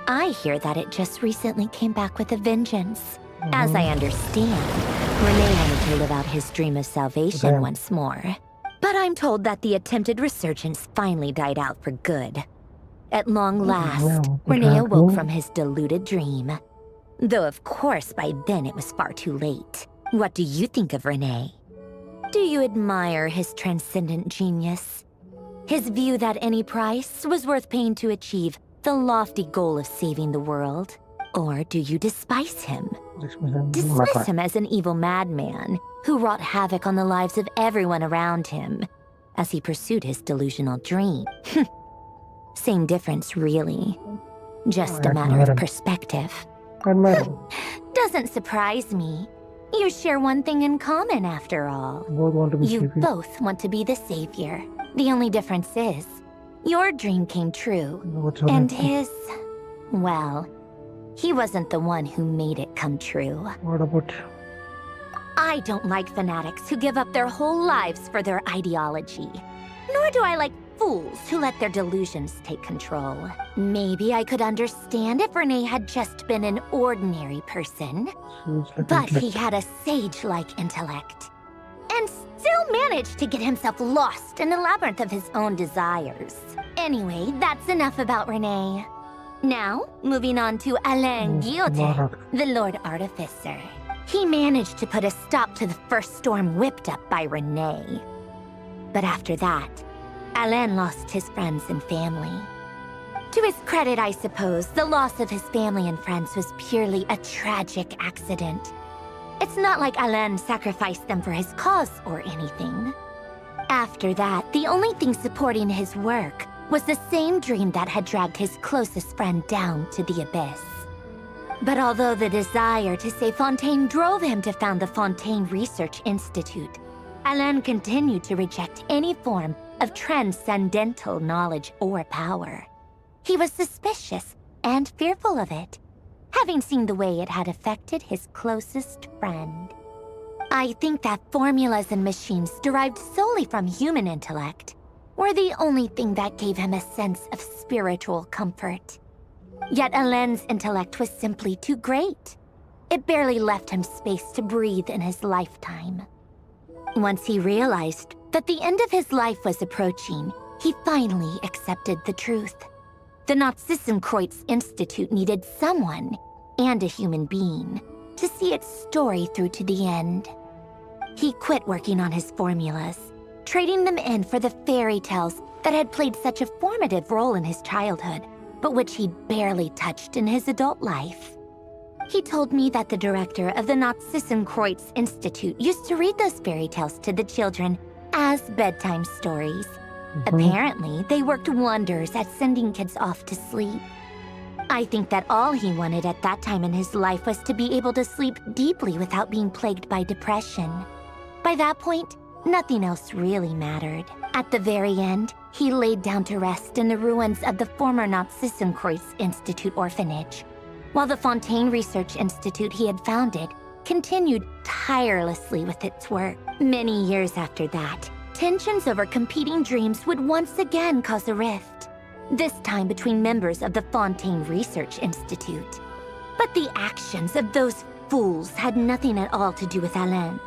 I hear that it just recently came back with a vengeance. As I understand, Renee wanted to live out his dream of salvation once more. But I'm told that the attempted resurgence finally died out for good. At long last, Renee awoke from his deluded dream. Though of course by then it was far too late. What do you think of Renee? Do you admire his transcendent genius? His view that any price was worth paying to achieve the lofty goal of saving the world? Or do you despise him? Dismiss him as an evil madman who wrought havoc on the lives of everyone around him as he pursued his delusional dream. Same difference, really. Just a matter of perspective. Doesn't surprise me. You share one thing in common, after all. You both want to be the savior. The only difference is, your dream came true, and his, well, he wasn't the one who made it come true. What about... I don't like fanatics who give up their whole lives for their ideology. Nor do I like fools who let their delusions take control. Maybe I could understand if Renee had just been an ordinary person. But he had a sage-like intellect. And still managed to get himself lost in the labyrinth of his own desires. Anyway, that's enough about Renee. Now, moving on to Alain Guillotin, the Lord Artificer. He managed to put a stop to the first storm whipped up by Renee. But after that, Alain lost his friends and family. To his credit, I suppose, the loss of his family and friends was purely a tragic accident. It's not like Alain sacrificed them for his cause or anything. After that, the only thing supporting his work was the same dream that had dragged his closest friend down to the abyss. But although the desire to save Fontaine drove him to found the Fontaine Research Institute, Alain continued to reject any form of transcendental knowledge or power. He was suspicious and fearful of it, having seen the way it had affected his closest friend. I think that formulas and machines derived solely from human intellect were the only thing that gave him a sense of spiritual comfort. Yet Alain's intellect was simply too great. It barely left him space to breathe in his lifetime. Once he realized that the end of his life was approaching, he finally accepted the truth. The Nazissenkreuz Institute needed someone, and a human being, to see its story through to the end. He quit working on his formulas, trading them in for the fairy tales that had played such a formative role in his childhood, but which he'd barely touched in his adult life. He told me that the director of the Nazissenkreuz Institute used to read those fairy tales to the children as bedtime stories. Apparently, they worked wonders at sending kids off to sleep. I think that all he wanted at that time in his life was to be able to sleep deeply without being plagued by depression. By that point, nothing else really mattered. At the very end, he laid down to rest in the ruins of the former Nazissenkreuz Institute orphanage, while the Fontaine Research Institute he had founded continued tirelessly with its work. Many years after that, tensions over competing dreams would once again cause a rift, this time between members of the Fontaine Research Institute. But the actions of those fools had nothing at all to do with Alain.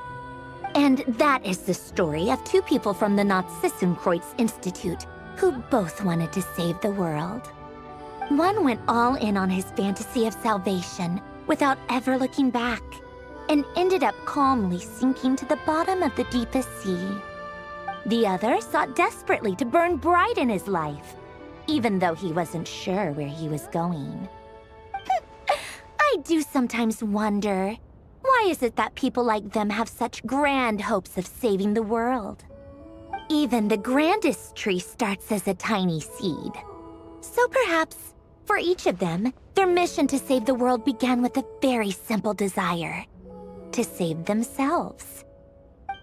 And that is the story of two people from the Nazissenkreuz Institute who both wanted to save the world. One went all in on his fantasy of salvation without ever looking back, and ended up calmly sinking to the bottom of the deepest sea. The other sought desperately to burn bright in his life, even though he wasn't sure where he was going. I do sometimes wonder, why is it that people like them have such grand hopes of saving the world? Even the grandest tree starts as a tiny seed. So perhaps, for each of them, their mission to save the world began with a very simple desire: to save themselves.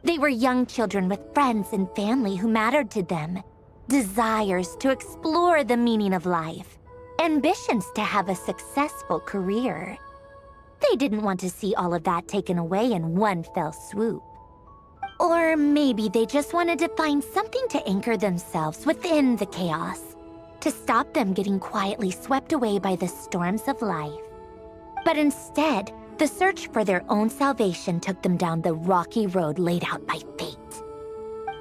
They were young children with friends and family who mattered to them, desires to explore the meaning of life, ambitions to have a successful career. They didn't want to see all of that taken away in one fell swoop. Or maybe they just wanted to find something to anchor themselves within the chaos, to stop them getting quietly swept away by the storms of life. But instead, the search for their own salvation took them down the rocky road laid out by fate.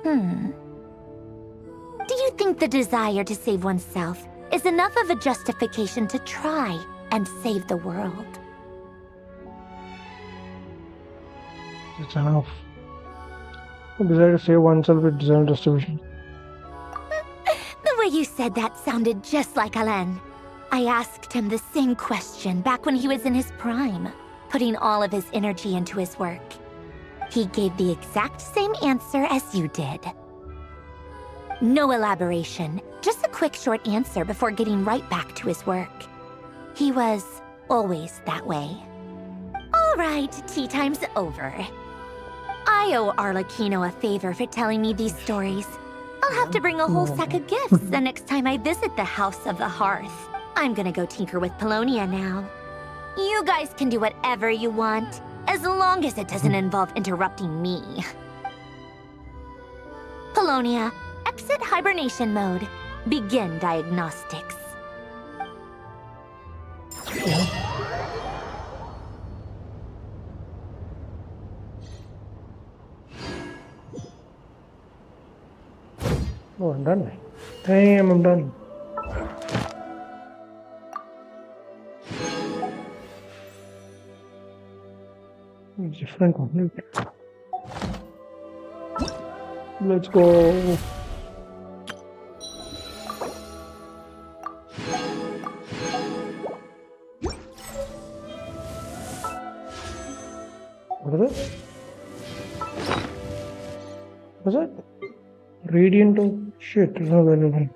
Do you think the desire to save oneself is enough of a justification to try and save the world? It's enough. The desire to save oneself with desire justification. The way you said that sounded just like Alain. I asked him the same question back when he was in his prime, putting all of his energy into his work. He gave the exact same answer as you did. No elaboration, just a quick short answer before getting right back to his work. He was always that way. All right, tea time's over. I owe Arlecchino a favor for telling me these stories. I'll have to bring a whole sack of gifts the next time I visit the House of the Hearth. I'm gonna go tinker with Polonia now. You guys can do whatever you want, as long as it doesn't involve interrupting me. Polonia, exit hibernation mode. Begin diagnostics. Oh, I'm done. Damn, I'm done. Different one. Let's go. What is it? What's it? Radiant of shit is available.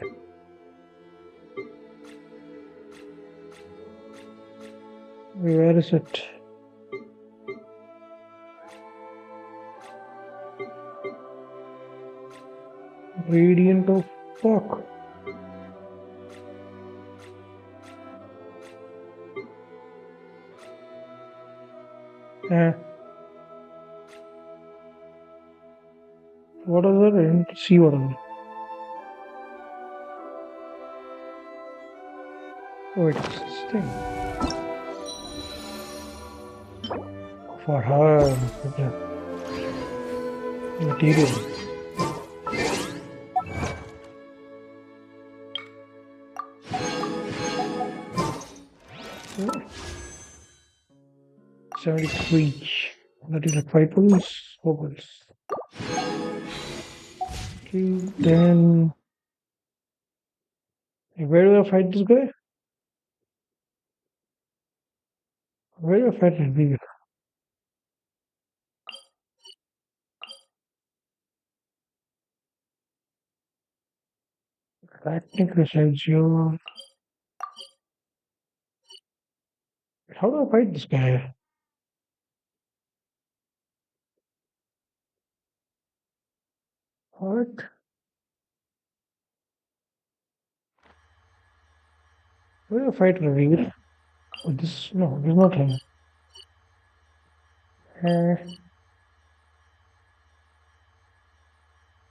Where is it? Radiant of fuck. What is it? I didn't see what is it. Oh, it's this thing. For her. Material. Yeah. 73. That is like 5 pulls, 4 pulls. Okay, then where do I fight this guy? Where do I fight this guy? Ratnik resides here. How do I fight this guy? What? Where do I fight Ravir? Oh, this no, this is not him.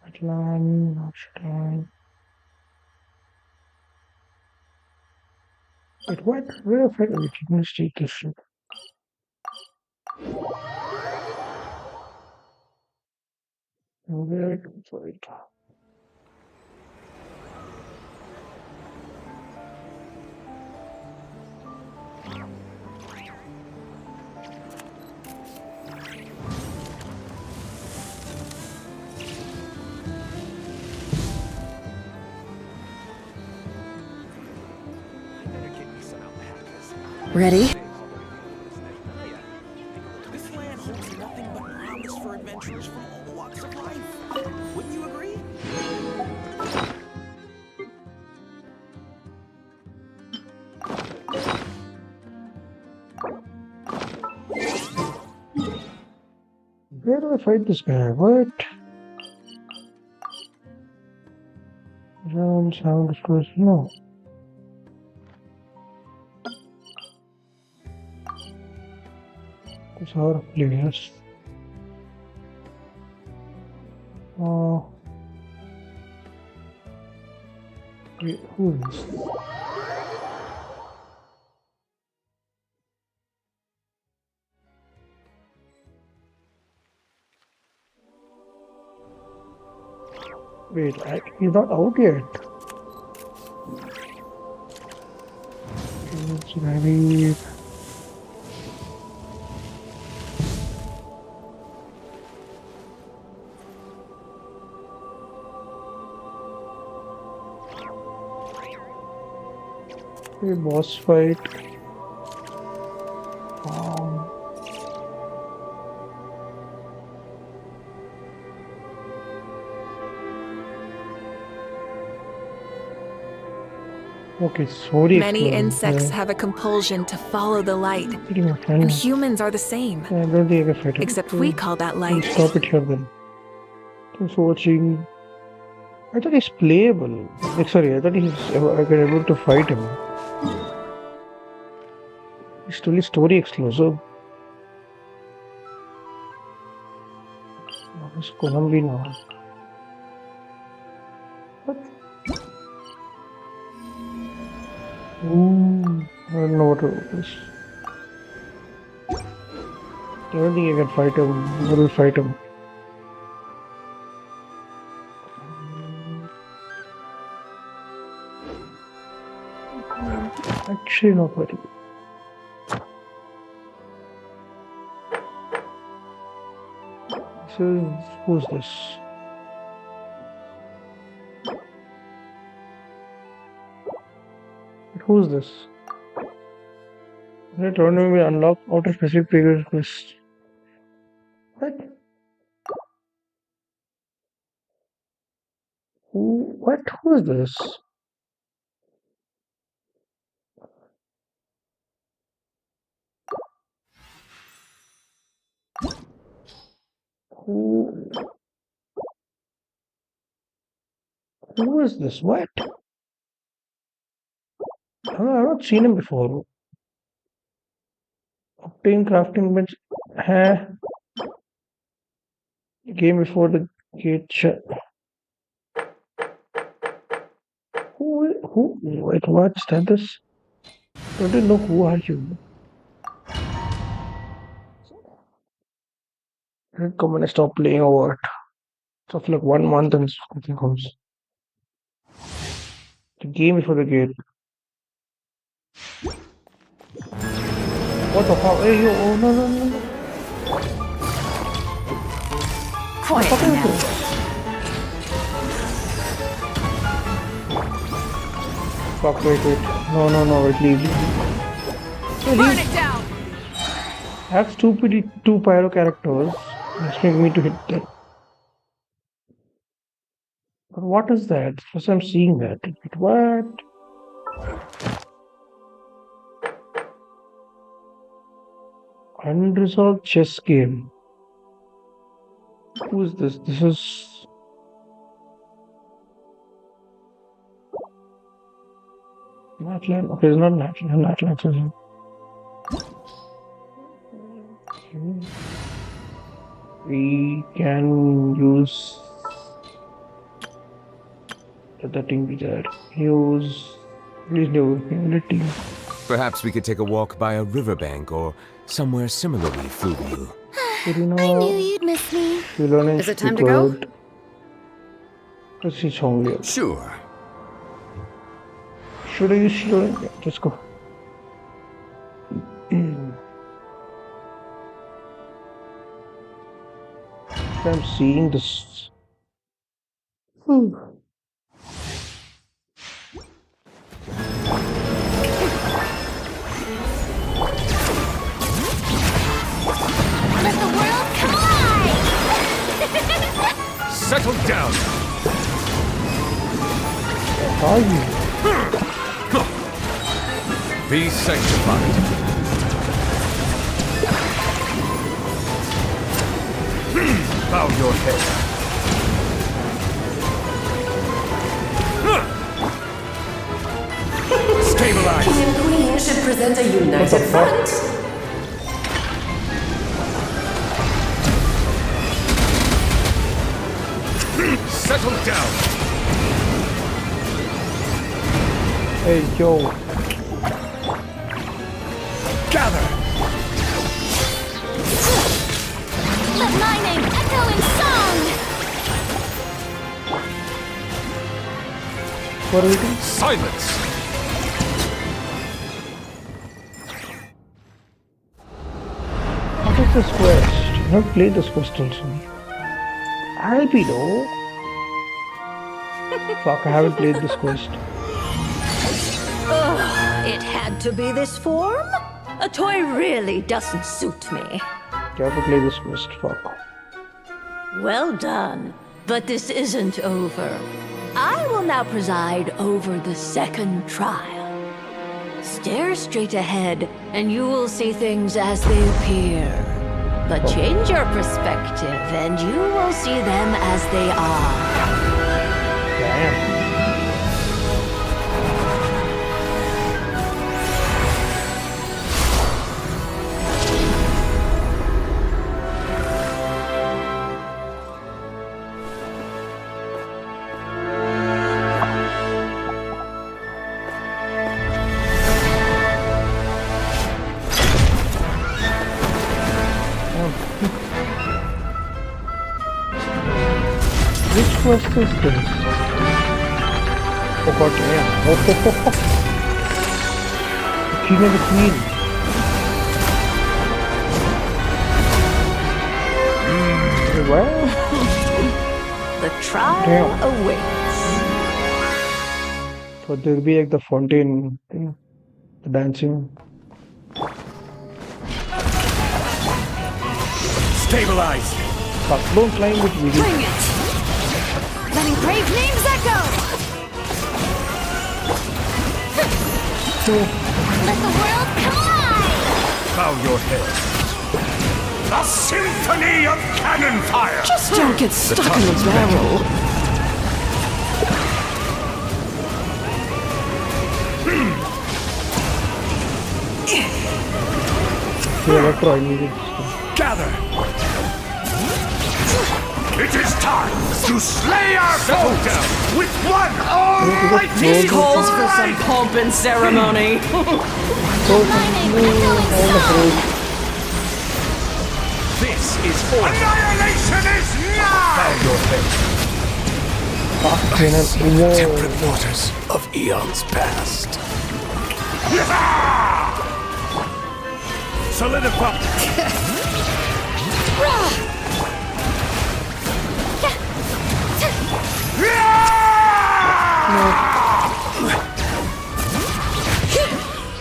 Atlan. Wait, what? Where do I fight? Wait, let me take this shit. Where do I fight? Ready? This land holds nothing but promise for adventurers from all walks of life. Wouldn't you agree? Where do I fight this guy? What? Sound disclosure. No. It's our players. Wait, who is this? Wait, he's not out yet. It's very... A boss fight. Okay, sorry. Many insects have a compulsion to follow the light, and humans are the same. I don't think I can fight him. Except we call that light. Stop it here then. Thanks for watching. I thought he's playable. Like, sorry, I thought I could able to fight him. It's only story exclusive. It's Konami now. What? I don't know what it is. I don't think I can fight him. I will fight him. Actually, not very. Who's this? Who's this? Let tournament will unlock outer specific previous quest. What? Who is this? Who is this? What? I've not seen him before. Obtain crafting bench. Huh? Game before the gate shut. Who? Wait, what's this? I don't know who are you. Come and stop playing or what? It's after like 1 month and something comes. The game before the gate. What the fuck? Hey, yo, oh no. Quiet now. Fuck, wait. No, wait, leave. Burn it down! I have stupidly 2 pyro characters. Expecting me to hit them. But what is that? First I'm seeing that. What? Unresolved chess game. Who is this? This is... Natlan. Okay, it's not Natlan. Natlan's is... We can use... Let the team be there. Use... Please do. Ability. Perhaps we could take a walk by a riverbank or somewhere similarly fluvial. I knew you'd miss me. Is it time to go? Sure. Should I use Shiloh? Yeah, let's go. I'm seeing this. Let the world collide! Settle down! How are you? Be sanctified. Bow your head. Stabilize! King and Queen should present a united front. Settle down! Hey, yo. Gather! Let my name echo in song! What are we doing? Silence! What is this quest? I have played this quest also. Albedo? Fuck, I haven't played this quest. It had to be this form? A toy really doesn't suit me. I have to play this quest, fuck. Well done. But this isn't over. I will now preside over the second trial. Stare straight ahead, and you will see things as they appear. But change your perspective, and you will see them as they are. Damn. Which quest is this? Oh god damn. Oh. The king and the queen. Well, the trial awaits. So there'll be like the fountain thing, the dancing. Stabilize! Fuck, don't climb with me. Bring it! Letting brave names echo! Let the world collide! Bow your head. A symphony of cannon fire! Just don't get stuck in the barrel. Electro, I need it. Gather! It is time to slay our foe with one almighty This calls for some pomp and ceremony. This is annihilation is now! Bow your head. Temperate waters of eons past. Solidify!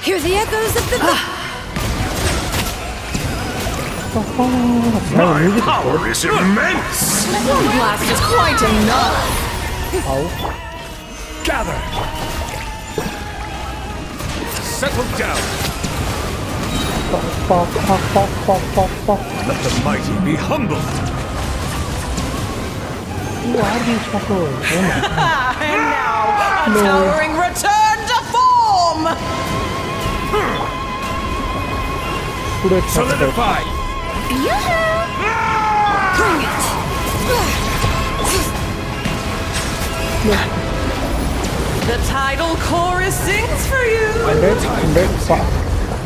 Hear the echoes of the... My power is immense! One blast is quite enough. Gather! Settle down! Let the mighty be humbled! Who are these fuckers? And now, a towering return to form! Solidify! Bring it! The tidal chorus sings for you! I'm dead, fuck.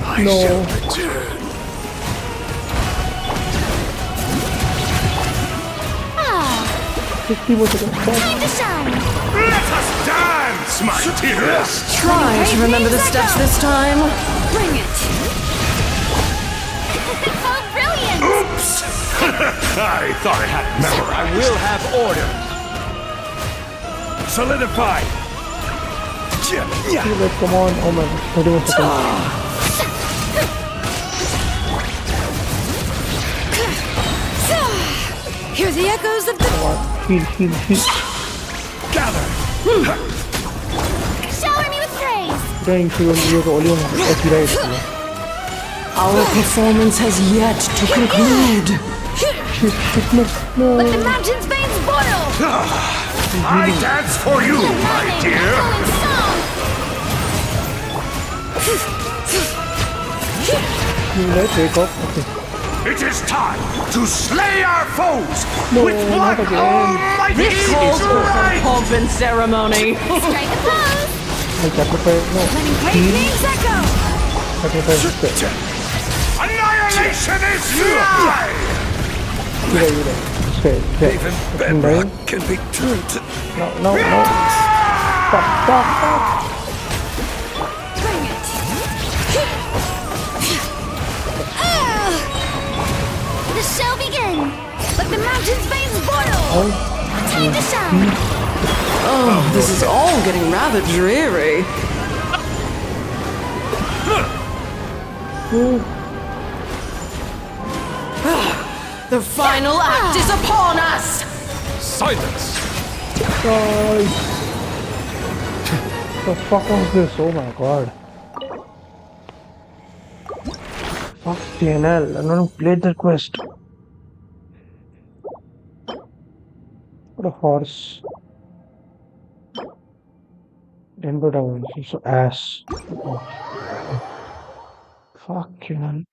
I shall return. Time to shine! Let us dance, my dearest! Try to remember the steps this time. Bring it! Oh, brilliant! Oops! I thought I had it memorized. I will have order. Solidify! Come on, oh man, 31 seconds. Hear the echoes of the... Heal. Gather! Shower me with praise! Our performance has yet to conclude. Let the mountain's veins boil! I dance for you, my dear! Wake up. Okay. It is time to slay our foes with not one again. almighty This calls for some pomp and ceremony. Strike a pose! I sacrifice. No. Letting brave names echo! Sacrifice. annihilation is nigh! Stay. Even bedrock can be turned to... No. Bring it! The show begins! Let the mountain's veins boil! Time to shine! Oh, this is all getting rather dreary. The final act is upon us! Silence! Guys. The fuck was this? Oh my god. Fucking hell. I'm gonna play the quest. What a horse. Denver Down. So ass. Oh. Fucking hell.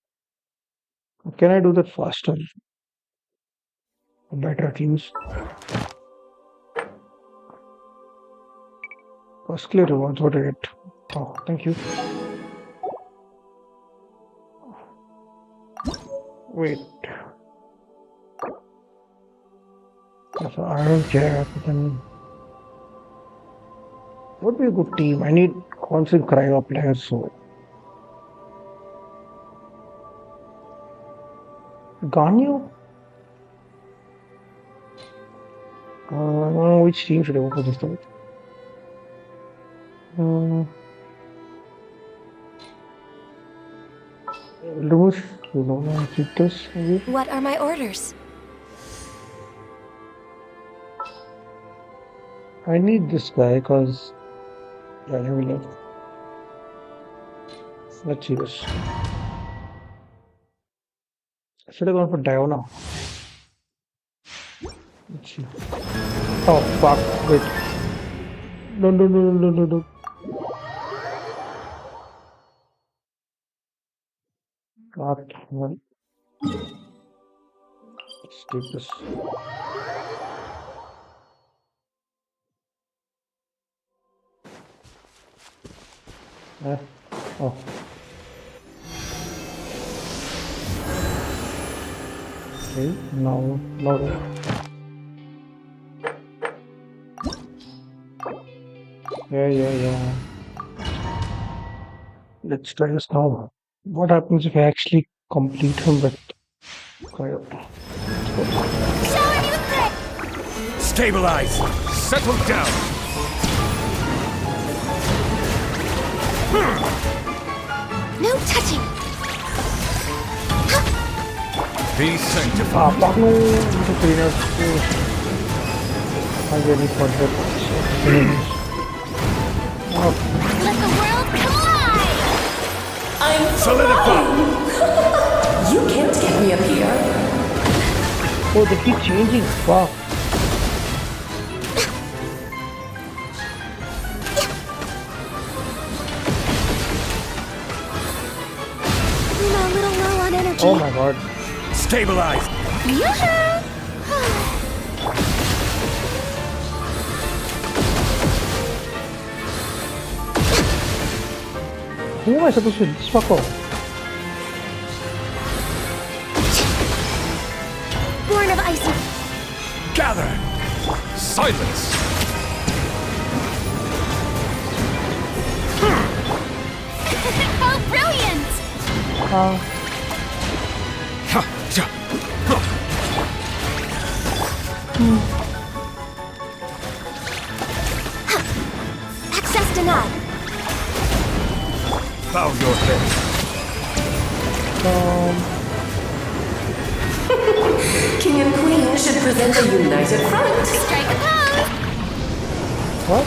Can I do that faster? Better at least. First clear rewards. What did I get? Oh, thank you. Wait. So I don't care. But then, what would be a good team? I need constant KRAI players. So Ganyu? Which team should I go for this time? Lose, you know, this maybe. What are my orders? I need this guy because yeah, I will love. Let's see this. I should have gone for Diana. Let's see. Oh fuck! Wait. No. God, man. Let's take this. Oh. Okay, now. Yeah. Let's try this now. What happens if I actually complete him with Cryo? Stabilize! Settle down! No touching! Be sanctified. Fuck no! The trainer. I'm really for that. Let the world collide! I'm Solidify! You can't get me up here. Oh, they keep changing. Fuck. I'm a little low on energy. Oh my god. Stabilize! Yoo-hoo! Who am I supposed to this fucker? Born of ice. Gather! Silence! How brilliant! Access denied. Bow your head. King and Queen should present a united front. Strike a pose! What?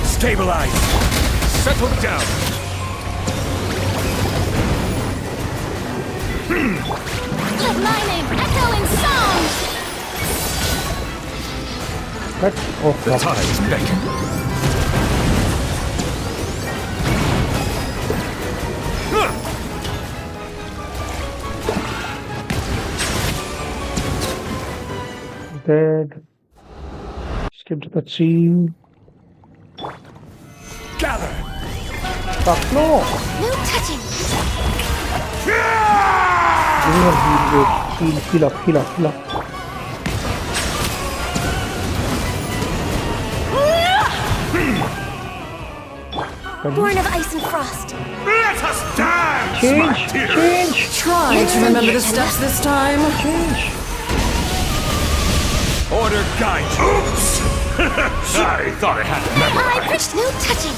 Stabilize! Settle down! Let my name echo in song! The tides beckon. Dead. Skip the cutscene. Gather! Fuck no! No touching. Give me a heal up. Born of ice and frost. Let us dance, my dear. Change! Try to remember the steps this time. Change! Order guide. Oops! I thought I had it I memorized. preached no touching.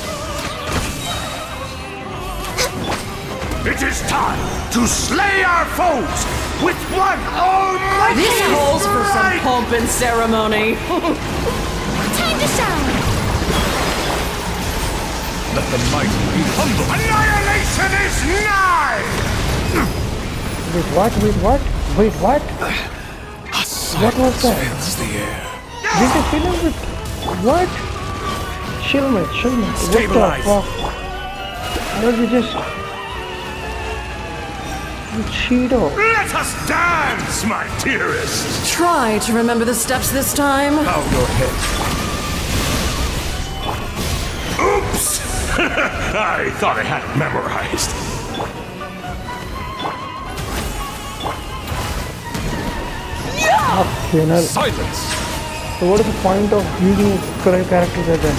It is time to slay our foes with one almighty This calls for some strike. pomp and ceremony. Time to shine. Let the mighty be humble. Annihilation is nigh! Wait, what? Wait, what? Wait, what? A What was silence that? fills the air. Did they fill him with what? Chill, mate, chill, mate. Stabilize. What the fuck? Why don't we just... Cheeto. Let us dance, my dearest. Try to remember the steps this time. Bow your head. Oops! I thought I had it memorized. Okay, now, Silence! so what is the point of using current characters like that?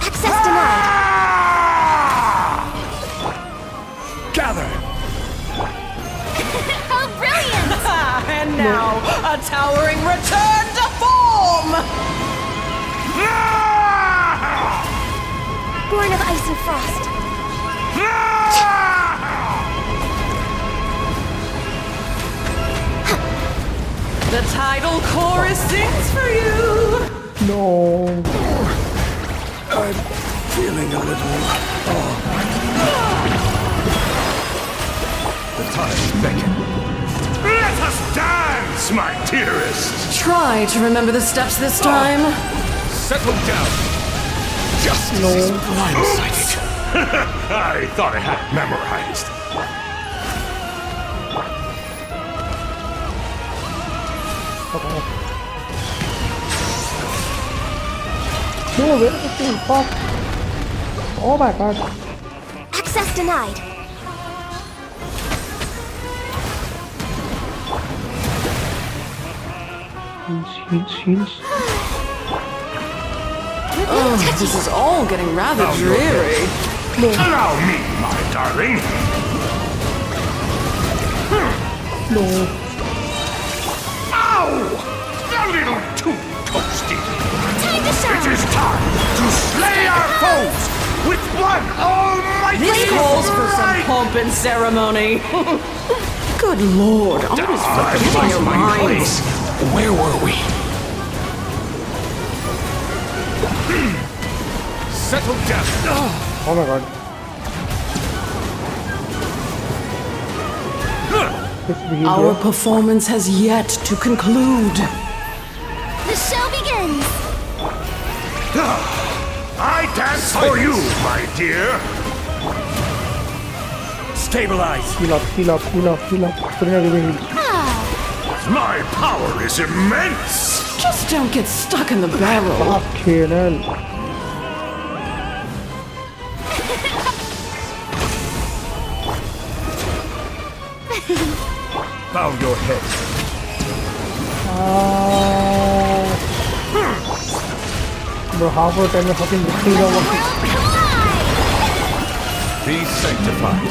Access denied. Gather! How brilliant! And now, a towering return to form! Born of ice and frost. The title chorus sings for you! No. I'm feeling a little The time beckon. Let us dance, my dearest! Try to remember the steps this time. Settle down! Justice is blindsided. I thought I had it memorized. No, where is the thing? Fuck. Oh my god. Access denied. Heals. Oh, this is all getting rather dreary. Allow me, my darling. No. Ow! A little too toasty. Time to shine. It is time to slay our foes with one almighty This calls for some strike. pomp and ceremony. Good lord, I was forgetting your my mind. place. Where were we? Settle down. Oh my god. Our performance has yet to conclude. The show begins. I dance for you, my dear. Stabilize. Heal up. Serena giving heals. My power is immense. Just don't get stuck in the barrel. Fucking hell. Bow your head. Bro, half of the time the fucking things are working. Be sanctified.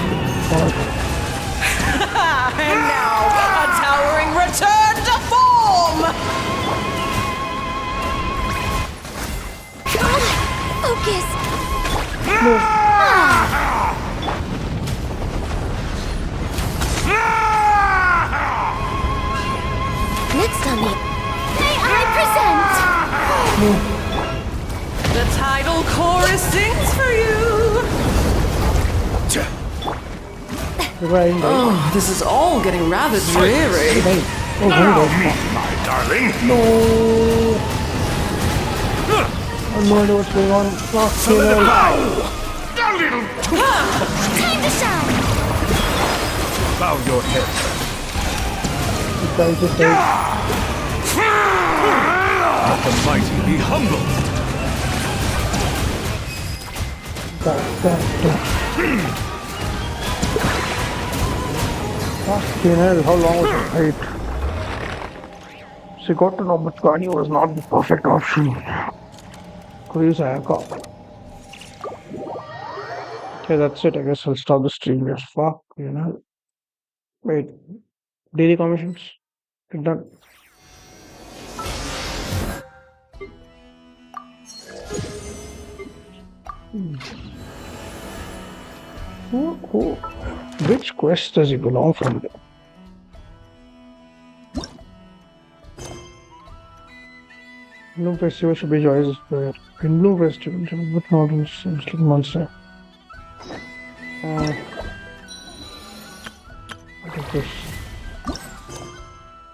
And now, a towering return to form! Focus. Next on the... May I present? The title chorus sings for you! Right. Oh, this is all getting rather dreary. Allow me, my darling. No. I have no idea what's going on. Fucking hell. A little too Time to shine. Bow your head. This guy just died. Let the mighty be humbled. Fucking hell, how long was the fight? She got to know Butchkani was not the perfect option. Crazy, I got. Okay, that's it. I guess I'll stop the stream. Yes, fuck, Wait, daily commissions? Done. Oh. Which quest does he belong from? Bloom Festival should be joyous prayer. In Bloom Festival, but not in seems like monster. I think this.